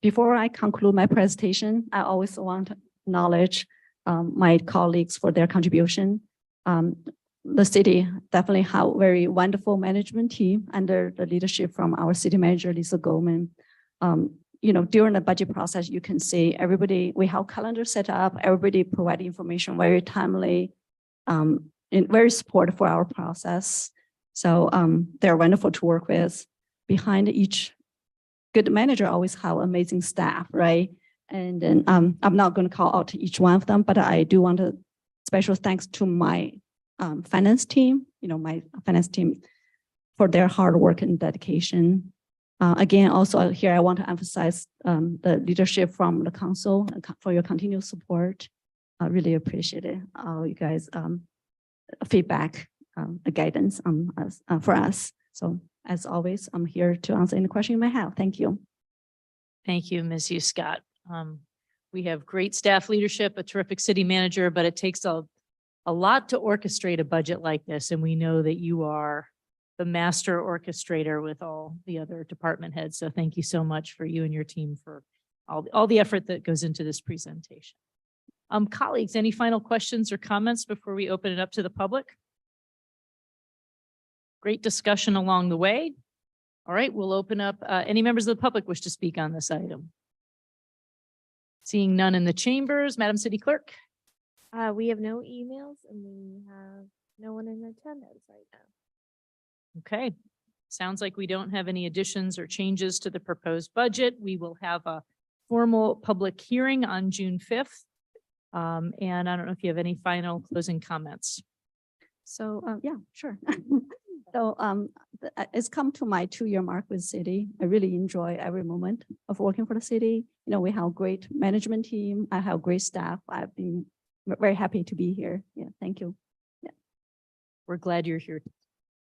before I conclude my presentation, I always want to acknowledge my colleagues for their contribution. The city definitely have a very wonderful management team under the leadership from our city manager, Lisa Goldman. During the budget process, you can see everybody, we have calendar set up, everybody provide information very timely, and very supportive for our process. So they're wonderful to work with. Behind each good manager always have amazing staff, right? And then I'm not going to call out each one of them, but I do want to special thanks to my finance team, my finance team for their hard work and dedication. Again, also here, I want to emphasize the leadership from the council for your continued support. I really appreciate it. All you guys feedback, the guidance for us. So as always, I'm here to answer any question you may have. Thank you. Thank you, Ms. Scott. We have great staff leadership, a terrific city manager, but it takes a lot to orchestrate a budget like this. And we know that you are the master orchestrator with all the other department heads. So thank you so much for you and your team for all the effort that goes into this presentation. Colleagues, any final questions or comments before we open it up to the public? Great discussion along the way. All right, we'll open up. Any members of the public wish to speak on this item? Seeing none in the chambers, Madam City Clerk. We have no emails and we have no one in attendance right now. Okay, sounds like we don't have any additions or changes to the proposed budget. We will have a formal public hearing on June 5th. And I don't know if you have any final closing comments. So yeah, sure. So it's come to my 2-year mark with city. I really enjoy every moment of working for the city. We have a great management team. I have great staff. I've been We're very happy to be here. Yeah, thank you. We're glad you're here.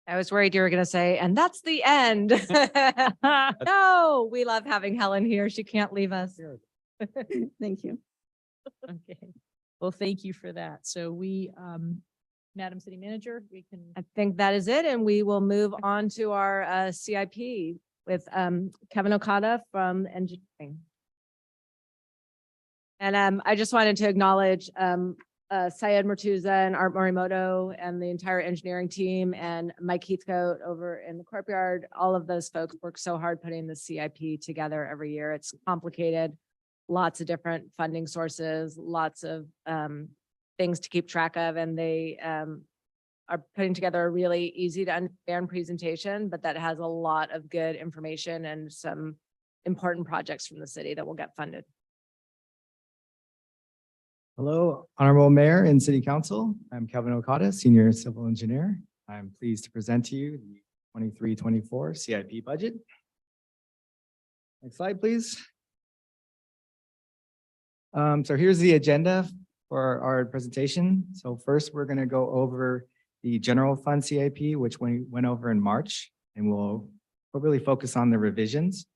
I was worried you were going to say, and that's the end. No, we love having Helen here. She can't leave us. Thank you. Okay. Well, thank you for that. So we, Madam City Manager, we can. I think that is it, and we will move on to our CIP with Kevin Okada from engineering. And I just wanted to acknowledge Syed Murtuza and Art Morimoto and the entire engineering team and Mike Heathcote over in the courtyard. All of those folks work so hard putting the CIP together every year. It's complicated, lots of different funding sources, lots of things to keep track of, and they are putting together a really easy to understand presentation, but that has a lot of good information and some important projects from the city that will get funded. Hello, Honorable Mayor and City Council. I'm Kevin Okada, Senior Civil Engineer. I'm pleased to present to you the 23-24 CIP budget. Next slide, please. So here's the agenda for our presentation. So first, we're going to go over the general fund CIP, which we went over in March, and we'll really focus on the revisions.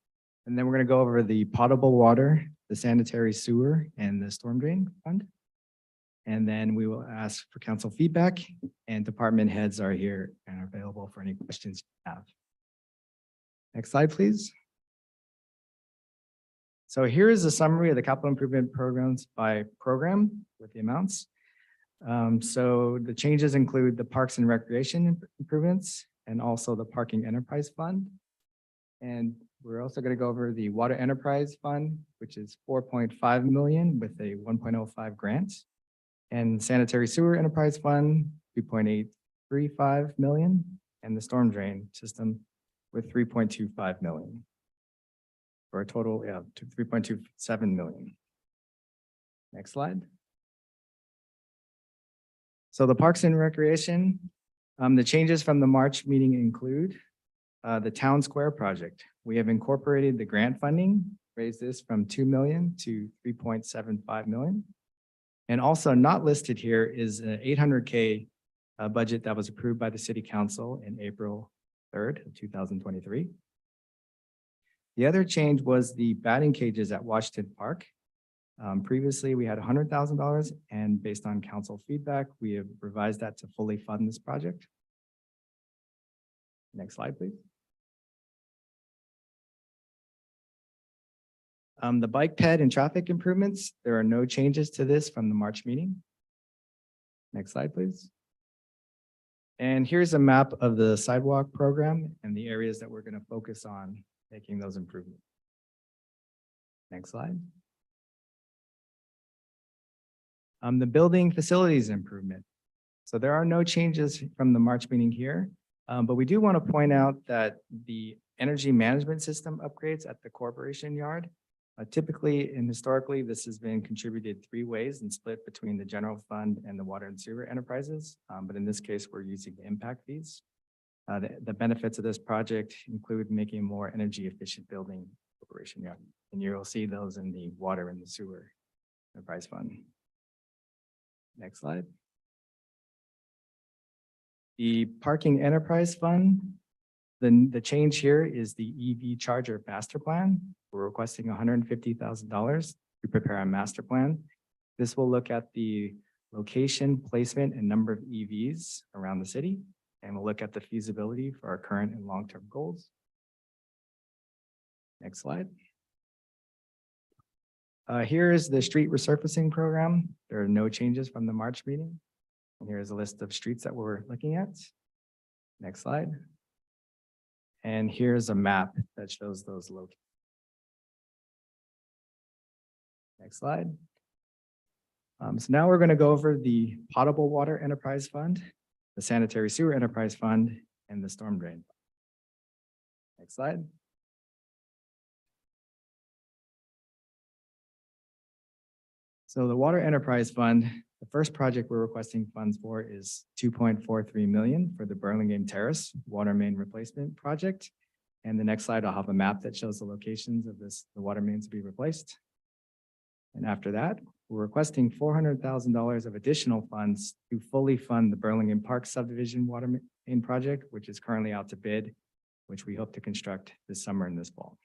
And then we're going to go over the potable water, the sanitary sewer, and the storm drain fund. And then we will ask for council feedback, and department heads are here and are available for any questions you have. Next slide, please. So here is a summary of the capital improvement programs by program with the amounts. So the changes include the parks and recreation improvements and also the parking enterprise fund. And we're also going to go over the water enterprise fund, which is 4.5 million with a 1.05 grant. And sanitary sewer enterprise fund, 2.835 million, and the storm drain system with 3.25 million. For a total, to 3.27 million. Next slide. So the Parks and Recreation, the changes from the March meeting include the Town Square project. We have incorporated the grant funding, raised this from 2 million to 3.75 million. And also not listed here is an 800K budget that was approved by the City Council in April 3rd of 2023. The other change was the batting cages at Washington Park. Previously, we had $100,000, and based on council feedback, we have revised that to fully fund this project. Next slide, please. The bike ped and traffic improvements, there are no changes to this from the March meeting. Next slide, please. And here's a map of the sidewalk program and the areas that we're going to focus on making those improvements. Next slide. The building facilities improvement. So there are no changes from the March meeting here, but we do want to point out that the energy management system upgrades at the corporation yard, typically and historically, this has been contributed 3 ways and split between the general fund and the water and sewer enterprises. But in this case, we're using the impact fees. The benefits of this project include making a more energy efficient building corporation yard. And you'll see those in the water and the sewer enterprise fund. Next slide. The parking enterprise fund, the change here is the EV charger master plan. We're requesting $150,000 to prepare a master plan. This will look at the location, placement, and number of EVs around the city, and we'll look at the feasibility for our current and long-term goals. Next slide. Here is the street resurfacing program. There are no changes from the March meeting. And here's a list of streets that we're looking at. Next slide. And here's a map that shows those locations. Next slide. So now we're going to go over the potable water enterprise fund, the sanitary sewer enterprise fund, and the storm drain. Next slide. So the water enterprise fund, the first project we're requesting funds for is 2.43 million for the Burlingame Terrace water main replacement project. And the next slide, I'll have a map that shows the locations of the water mains to be replaced. And after that, We're requesting $400,000 of additional funds to fully fund the Burlingame Park subdivision water main project, which is currently out to bid, which we hope to construct this summer and this fall.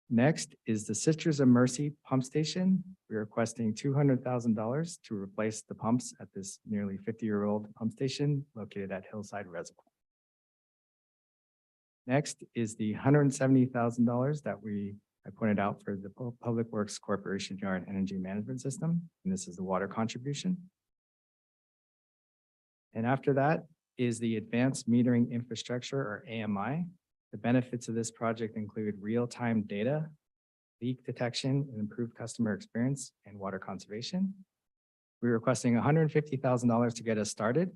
Next is the Sisters of Mercy pump station. We're requesting $200,000 to replace the pumps at this nearly 50-year-old pump station located at Hillside Reservoir. Next is the $170,000 that I pointed out for the Public Works Corporation Yard Energy Management System, and this is the water contribution. And after that is the Advanced Metering Infrastructure, or AMI. The benefits of this project include real-time data, leak detection, and improved customer experience and water conservation. We're requesting $150,000 to get us started,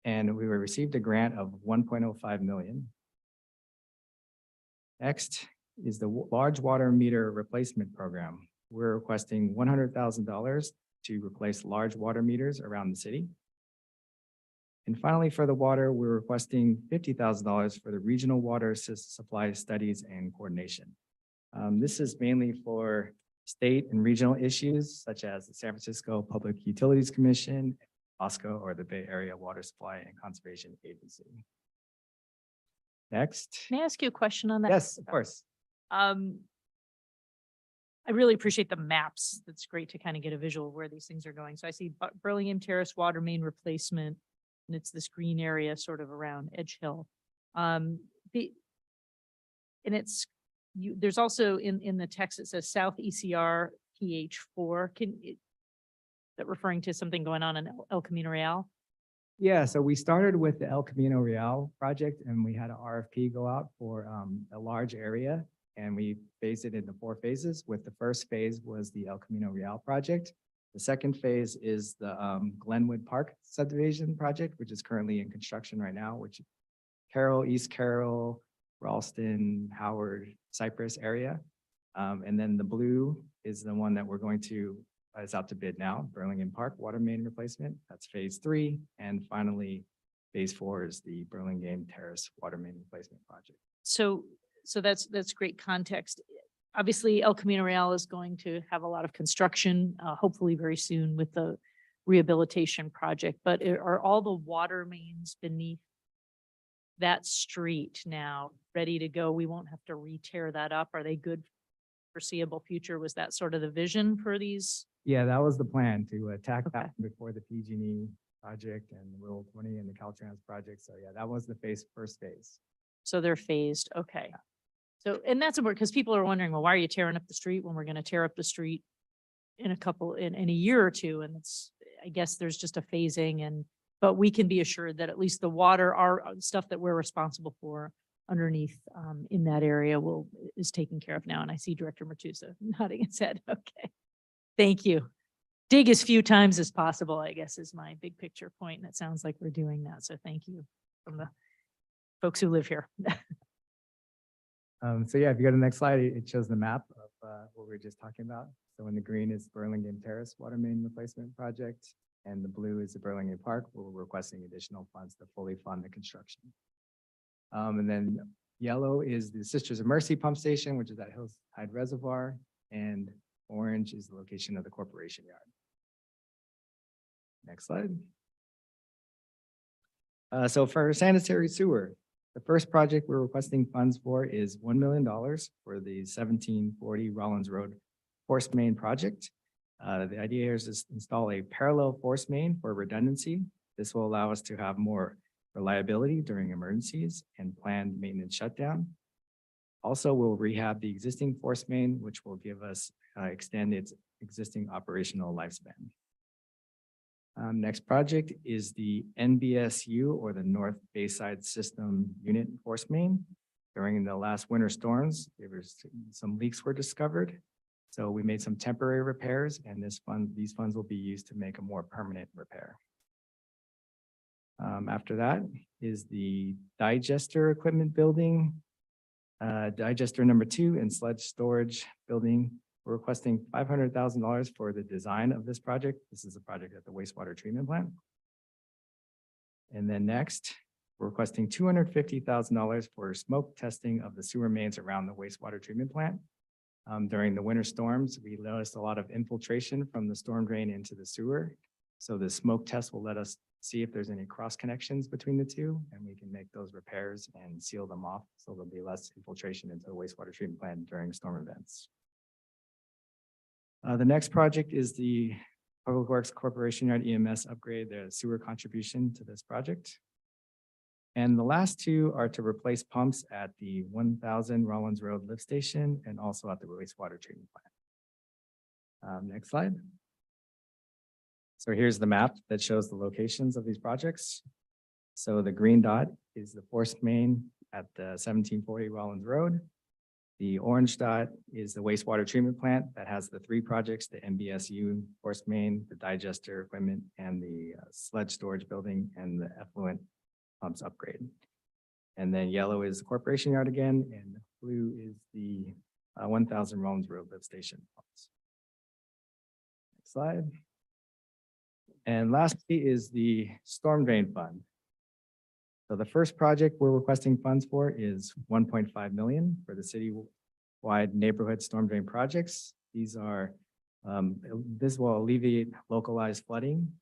and we received a grant of $1.05 million. Next is the large water meter replacement program. We're requesting $100,000 to replace large water meters around the city. And finally, for the water, we're requesting $50,000 for the regional water supply studies and coordination. This is mainly for state and regional issues such as the San Francisco Public Utilities Commission, OSCO, or the Bay Area Water Supply and Conservation Agency. Next. May I ask you a question on that? Yes, of course. I really appreciate the maps. That's great to kind of get a visual of where these things are going. So I see Burlingame Terrace water main replacement, and it's this green area sort of around Edge Hill. And it's there's also in the text it says South ECR PH4. That referring to something going on in El Camino Real? Yeah, so we started with the El Camino Real project, and we had an RFP go out for a large area, and we phased it into 4 phases. With the first phase was the El Camino Real project. The second phase is the Glenwood Park subdivision project, which is currently in construction right now, which Carroll, East Carroll, Ralston, Howard, Cypress area. And then the blue is the one that we're going to, is out to bid now, Burlingame Park water main replacement. That's phase 3. And finally, phase 4 is the Burlingame Terrace water main replacement project. So that's great context. Obviously, El Camino Real is going to have a lot of construction, hopefully very soon with the rehabilitation project. But are all the water mains beneath that street now ready to go? We won't have to re-tear that up. Are they good foreseeable future? Was that sort of the vision for these? Yeah, that was the plan, to attack Okay. that before the PG&E project and the Rural 20 and the Caltrans project. So yeah, that was the first phase. So they're phased. Okay. So, and that's important because people are wondering, well, why are you tearing up the street when we're going to tear up the street in a year or two? And it's, I guess there's just a phasing, but we can be assured that at least the water, our stuff that we're responsible for underneath in that area is taken care of now. And I see Director Matusa nodding his head. Okay. Thank you. Dig as few times as possible, I guess, is my big picture point. And it sounds like we're doing that. So thank you from the folks who live here. So yeah, if you go to the next slide, it shows the map of what we were just talking about. So in the green is Burlingame Terrace water main replacement project, and the blue is the Burlingame Park, where we're requesting additional funds to fully fund the construction. And then yellow is the Sisters of Mercy pump station, which is at Hillside Reservoir, and orange is the location of the corporation yard. Next slide. So for sanitary sewer, the first project we're requesting funds for is $1 million for the 1740 Rollins Road force main project. The idea here is to install a parallel force main for redundancy. This will allow us to have more reliability during emergencies and planned maintenance shutdown. Also, we'll rehab the existing force main, which will give us extend its existing operational lifespan. Next project is the NBSU, or the North Bayside System Unit force main. During the last winter storms, some leaks were discovered. So we made some temporary repairs, and these funds will be used to make a more permanent repair. After that is the digester equipment building, digester number 2 and sludge storage building. We're requesting $500,000 for the design of this project. This is a project at the wastewater treatment plant. And then next, we're requesting $250,000 for smoke testing of the sewer mains around the wastewater treatment plant. During the winter storms, we noticed a lot of infiltration from the storm drain into the sewer. So the smoke test will let us see if there's any cross connections between the two, and we can make those repairs and seal them off. So there'll be less infiltration into the wastewater treatment plant during storm events. The next project is the Public Works Corporation Yard EMS upgrade, the sewer contribution to this project. And the last two are to replace pumps at the 1000 Rollins Road lift station and also at the wastewater treatment plant. Next slide. So here's the map that shows the locations of these projects. So the green dot is the force main at the 1740 Rollins Road. The orange dot is the wastewater treatment plant that has the three projects, the MBSU force main, the digester equipment, and the sludge storage building and the effluent pumps upgrade. And then yellow is the corporation yard again, and blue is the 1000 Rollins Road lift station pumps. Next slide. And lastly is the storm drain fund. So the first project we're requesting funds for is 1.5 million for the city-wide neighborhood storm drain projects. These are, this will alleviate localized flooding.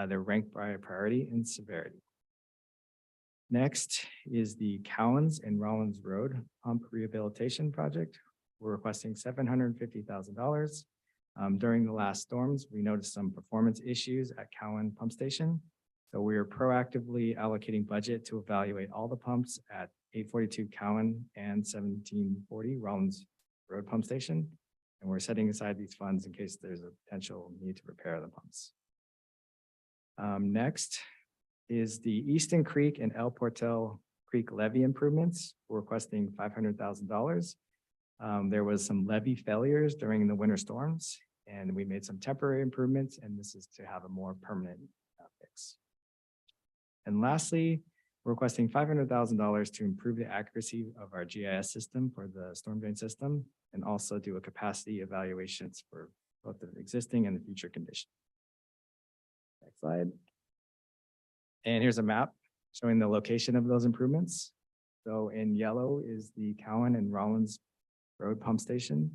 They're ranked by priority and severity. Next is the Cowens and Rollins Road pump rehabilitation project. We're requesting $750,000. During the last storms, we noticed some performance issues at Cowan Pump Station. So we are proactively allocating budget to evaluate all the pumps at 842 Cowan and 1740 Rollins Road Pump Station. And we're setting aside these funds in case there's a potential need to repair the pumps. Next is the Easton Creek and El Portel Creek levee improvements. We're requesting $500,000. There was some levee failures during the winter storms, and we made some temporary improvements, and this is to have a more permanent fix. And lastly, we're requesting $500,000 to improve the accuracy of our GIS system for the storm drain system, and also do a capacity evaluations for both the existing and the future condition. Next slide. And here's a map showing the location of those improvements. So in yellow is the Cowan and Rollins Road Pump Station,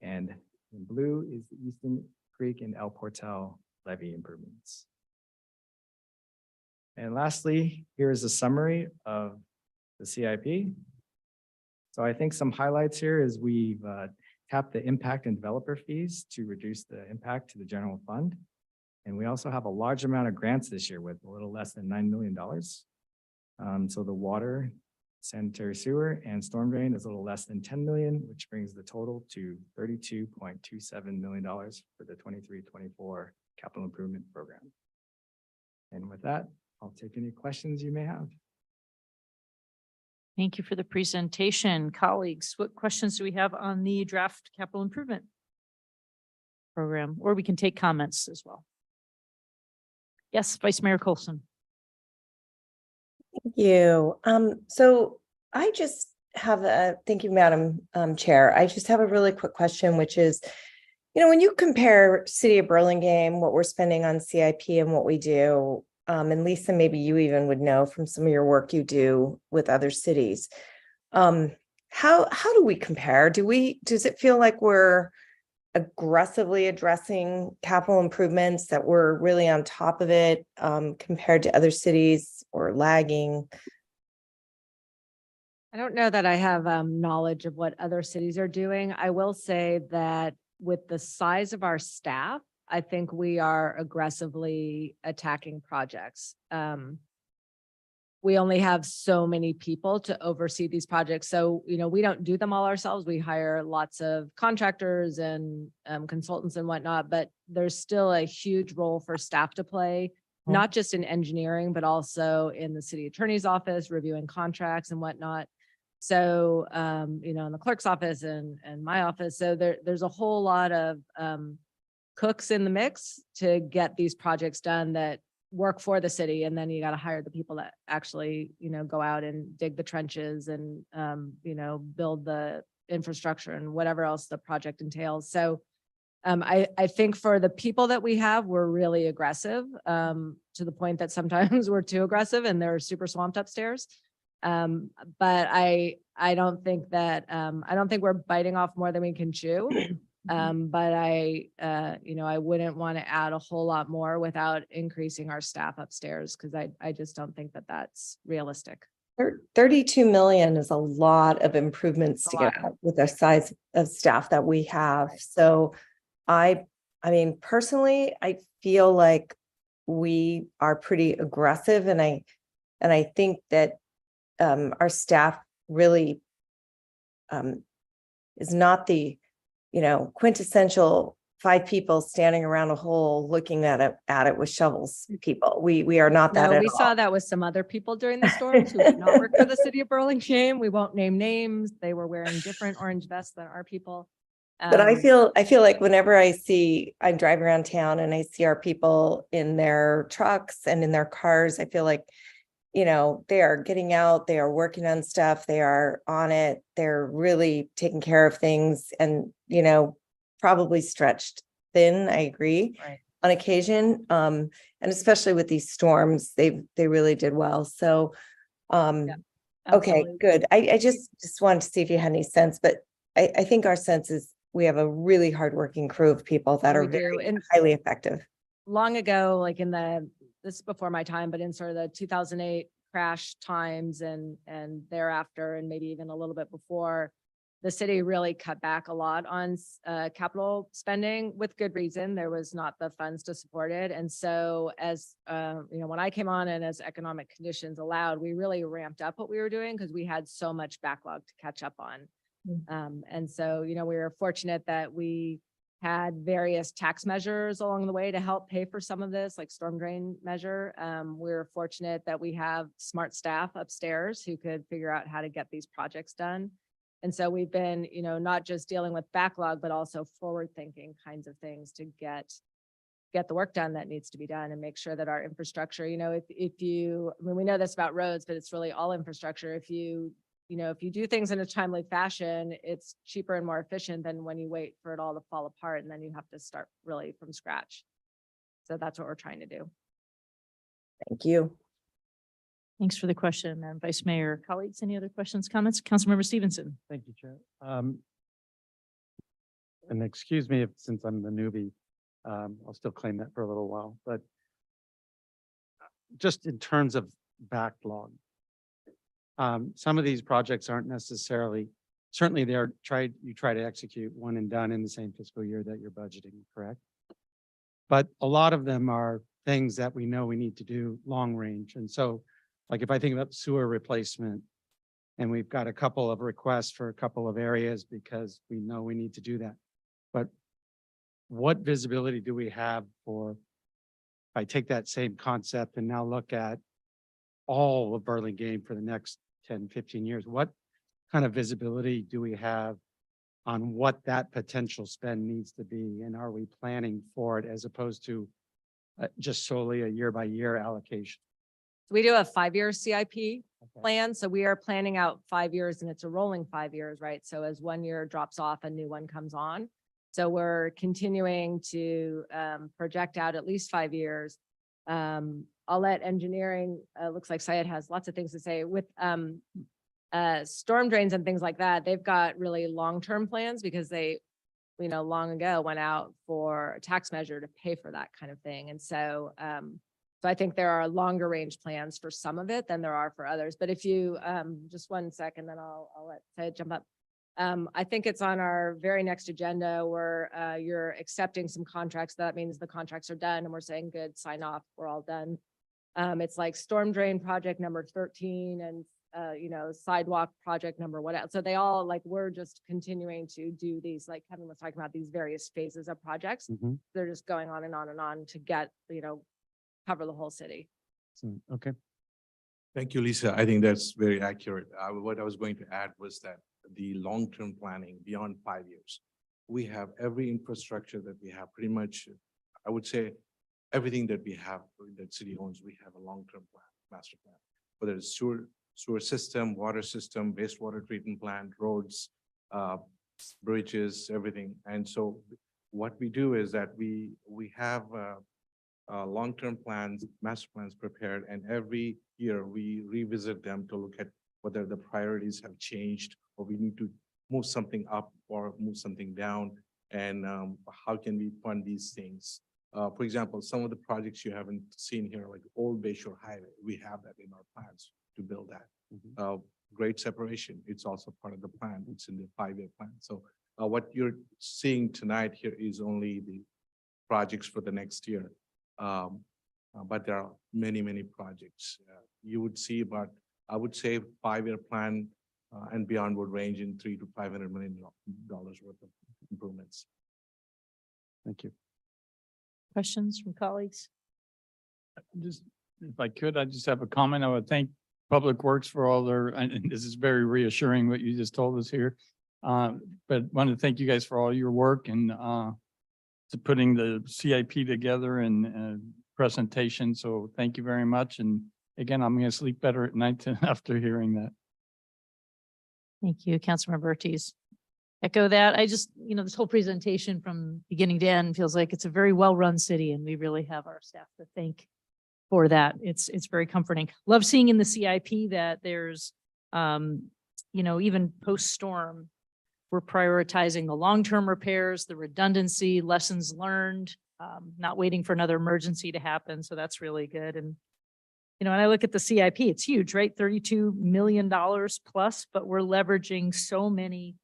and in blue is the Easton Creek and El Portel levee improvements. And lastly, here is a summary of the CIP. So I think some highlights here is we've tapped the impact and developer fees to reduce the impact to the general fund. And we also have a large amount of grants this year with a little less than $9 million. So the water, sanitary sewer, and storm drain is a little less than 10 million, which brings the total to $32.27 million for the 23-24 capital improvement program. And with that, I'll take any questions you may have. Thank you for the presentation. Colleagues, what questions do we have on the draft capital improvement program? Or we can take comments as well. Yes, Vice Mayor Coulson. Thank you. So I just have thank you, Madam Chair. I just have a really quick question, which is, when you compare City of Burlingame, what we're spending on CIP and what we do, and Lisa, maybe you even would know from some of your work you do with other cities. How do we compare? Does it feel like we're aggressively addressing capital improvements, that we're really on top of it compared to other cities, or lagging? I don't know that I have knowledge of what other cities are doing. I will say that with the size of our staff, I think we are aggressively attacking projects. We only have so many people to oversee these projects. So, we don't do them all ourselves. We hire lots of contractors and consultants and whatnot, but there's still a huge role for staff to play, not just in engineering, but also in the city attorney's office, reviewing contracts and whatnot. So, in the clerk's office and my office. So there's a whole lot of cooks in the mix to get these projects done that work for the city. And then you got to hire the people that actually, go out and dig the trenches and, build the infrastructure and whatever else the project entails. So I think for the people that we have, we're really aggressive to the point that sometimes we're too aggressive and they're super swamped upstairs. But I don't think that, I don't think we're biting off more than we can chew. But I wouldn't want to add a whole lot more without increasing our staff upstairs, because I just don't think that that's realistic. 32 million is a lot of improvements A to get lot. out with the size of staff that we have. So I mean, personally, I feel like we are pretty aggressive, and I think that our staff really is not the, quintessential 5 people standing around a hole looking at it with shovels people. We are not that No, at we all. saw that with some other people during the storms who did not work for the city of Burlingame. We won't name names. They were wearing different orange vests than our people. But I feel like whenever I'm driving around town and I see our people in their trucks and in their cars, I feel like, they are getting out, they are working on stuff, they are on it, they're really taking care of things and, probably stretched thin, I agree. Right. On occasion, and especially with these storms, they really did well. So, okay, Absolutely. good. I just wanted to see if you had any sense, but I think our sense is we have a really hardworking crew of people that We are do, very and highly effective. long ago, like this is before my time, but in sort of the 2008 crash times and thereafter, and maybe even a little bit before, the city really cut back a lot on capital spending with good reason. There was not the funds to support it. And so as, when I came on and as economic conditions allowed, we really ramped up what we were doing because we had so much backlog to catch up on. And so, we were fortunate that we had various tax measures along the way to help pay for some of this, like storm drain measure. We're fortunate that we have smart staff upstairs who could figure out how to get these projects done. And so we've been, not just dealing with backlog, but also forward-thinking kinds of things to get the work done that needs to be done and make sure that our infrastructure, if you, we know this about roads, but it's really all infrastructure. If you do things in a timely fashion, it's cheaper and more efficient than when you wait for it all to fall apart and then you have to start really from scratch. So that's what we're trying to do. Thank you. Thanks for the question, Madam Vice Mayor. Colleagues, any other questions, comments? Councilmember Stevenson. Thank you, Chair. And excuse me since I'm the newbie, I'll still claim that for a little while, but just in terms of backlog, some of these projects aren't necessarily, certainly you try to execute one and done in the same fiscal year that you're budgeting, correct? But a lot of them are things that we know we need to do long range. And so, like if I think about sewer replacement, and we've got a couple of requests for a couple of areas because we know we need to do that. But what visibility do we have for, if I take that same concept and now look at all of Burlingame for the next 10, 15 years, what kind of visibility do we have on what that potential spend needs to be? And are we planning for it as opposed to just solely a year by year allocation? We do a 5-year CIP plan. So we are planning out 5 years and it's a rolling 5 years, right? So as 1 year drops off, a new one comes on. So we're continuing to project out at least 5 years. I'll let engineering, looks like Syed has lots of things to say with storm drains and things like that. They've got really long-term plans because they, long ago went out for a tax measure to pay for that kind of thing. And so, so I think there are longer range plans for some of it than there are for others. But if you, just 1 second, then I'll let Syed jump up. I think it's on our very next agenda where you're accepting some contracts. That means the contracts are done and we're saying, good, sign off, we're all done. It's like storm drain project number 13 and, sidewalk project number whatever. So they all we're just continuing to do these, like Kevin was talking about, these various phases of projects. They're just going on and on and on to get, cover the whole city. Okay. Thank you, Lisa. I think that's very accurate. What I was going to add was that the long-term planning beyond 5 years, we have every infrastructure that we have pretty much, I would say everything that we have that city owns, we have a long-term plan, master plan, whether it's sewer system, water system, wastewater treatment plant, roads, bridges, everything. And so what we do is that we have long-term plans, master plans prepared, and every year we revisit them to look at whether the priorities have changed or we need to move something up or move something down. And how can we fund these things? For example, some of the projects you haven't seen here, like Old Bayshore Highway, we have that in our plans to build that. Grade separation, it's also part of the plan. It's in the 5-year plan. So what you're seeing tonight here is only the projects for the next year. But there are many, many projects. You would see about, I would say 5-year plan and beyond would range in $300 to $500 million worth of improvements. Thank you. Questions from colleagues? Just, if I could, I just have a comment. I would thank Public Works for all their, and this is very reassuring what you just told us here. But want to thank you guys for all your work and to putting the CIP together and presentation. So thank you very much. And again, I'm going to sleep better at night after hearing that. Thank you, Councilmember Ortiz. Echo that. I just, this whole presentation from beginning to end feels like it's a very well-run city and we really have our staff to thank for that. It's very comforting. Love seeing in the CIP that there's, even post-storm, we're prioritizing the long-term repairs, the redundancy, lessons learned, not waiting for another emergency to happen. So that's really good. And when I look at the CIP, it's huge, right? $32 million plus, but we're leveraging so many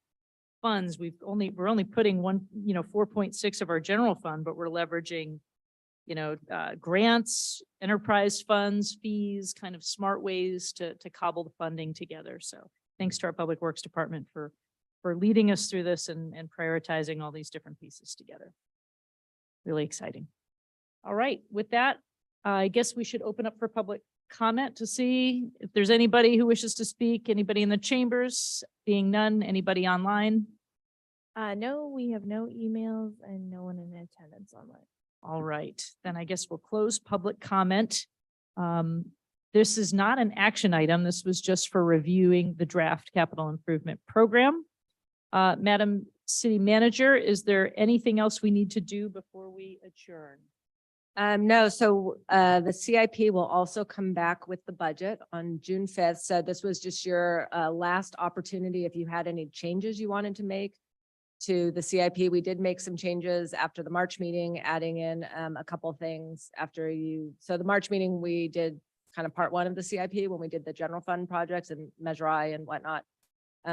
funds. We're only putting 4.6 of our general fund, but we're leveraging, grants, enterprise funds, fees, kind of smart ways to cobble the funding together. So thanks to our Public Works Department for leading us through this and prioritizing all these different pieces together. Really exciting. All right, with that, I guess we should open up for public comment to see if there's anybody who wishes to speak, anybody in the chambers, being none, anybody online. No, we have no emails and no one in attendance online. All right, then I guess we'll close public comment. This is not an action item. This was just for reviewing the draft capital improvement program. Madam City Manager, is there anything else we need to do before we adjourn? No, so the CIP will also come back with the budget on June 5th. So this was just your last opportunity. If you had any changes you wanted to make to the CIP, we did make some changes after the March meeting, adding in a couple of things so the March meeting, we did kind of part 1 of the CIP when we did the general fund projects and Measure I and whatnot.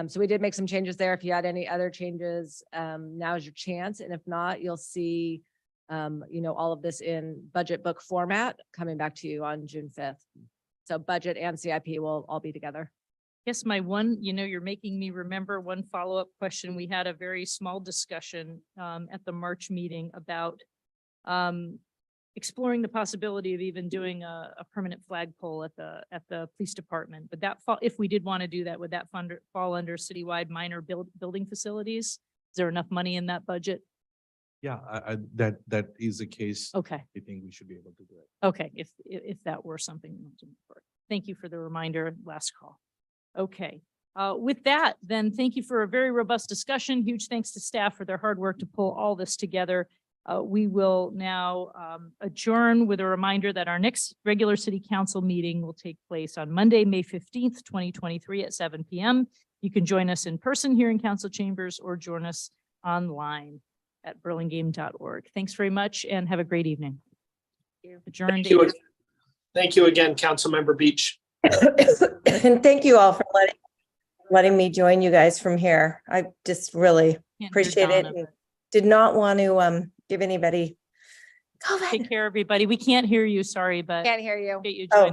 So we did make some changes there. If you had any other changes, now is your chance. And if not, you'll see all of this in budget book format coming back to you on June 5th. So budget and CIP will all be together. Guess my one, you're making me remember one follow-up question. We had a very small discussion at the March meeting about exploring the possibility of even doing a permanent flagpole at the police department. But if we did want to do that, would that fall under citywide minor building facilities? Is there enough money in that budget? Yeah, that is the case. Okay. I think we should be able to do it. Okay, if that were something. Thank you for the reminder, last call. Okay, with that, then thank you for a very robust discussion. Huge thanks to staff for their hard work to pull all this together. We will now adjourn with a reminder that our next regular city council meeting will take place on Monday, May 15th, 2023 at 7 p.m. You can join us in person here in council chambers or join us online at burlingame.org. Thanks very much and have a great evening. Adjourned. Thank you again, Councilmember Beach. And thank you all for letting me join you guys from here. I just really appreciate it. And did not want to give anybody COVID. Take care, everybody. We can't hear you. Sorry, but Can't hear you. appreciate you joining.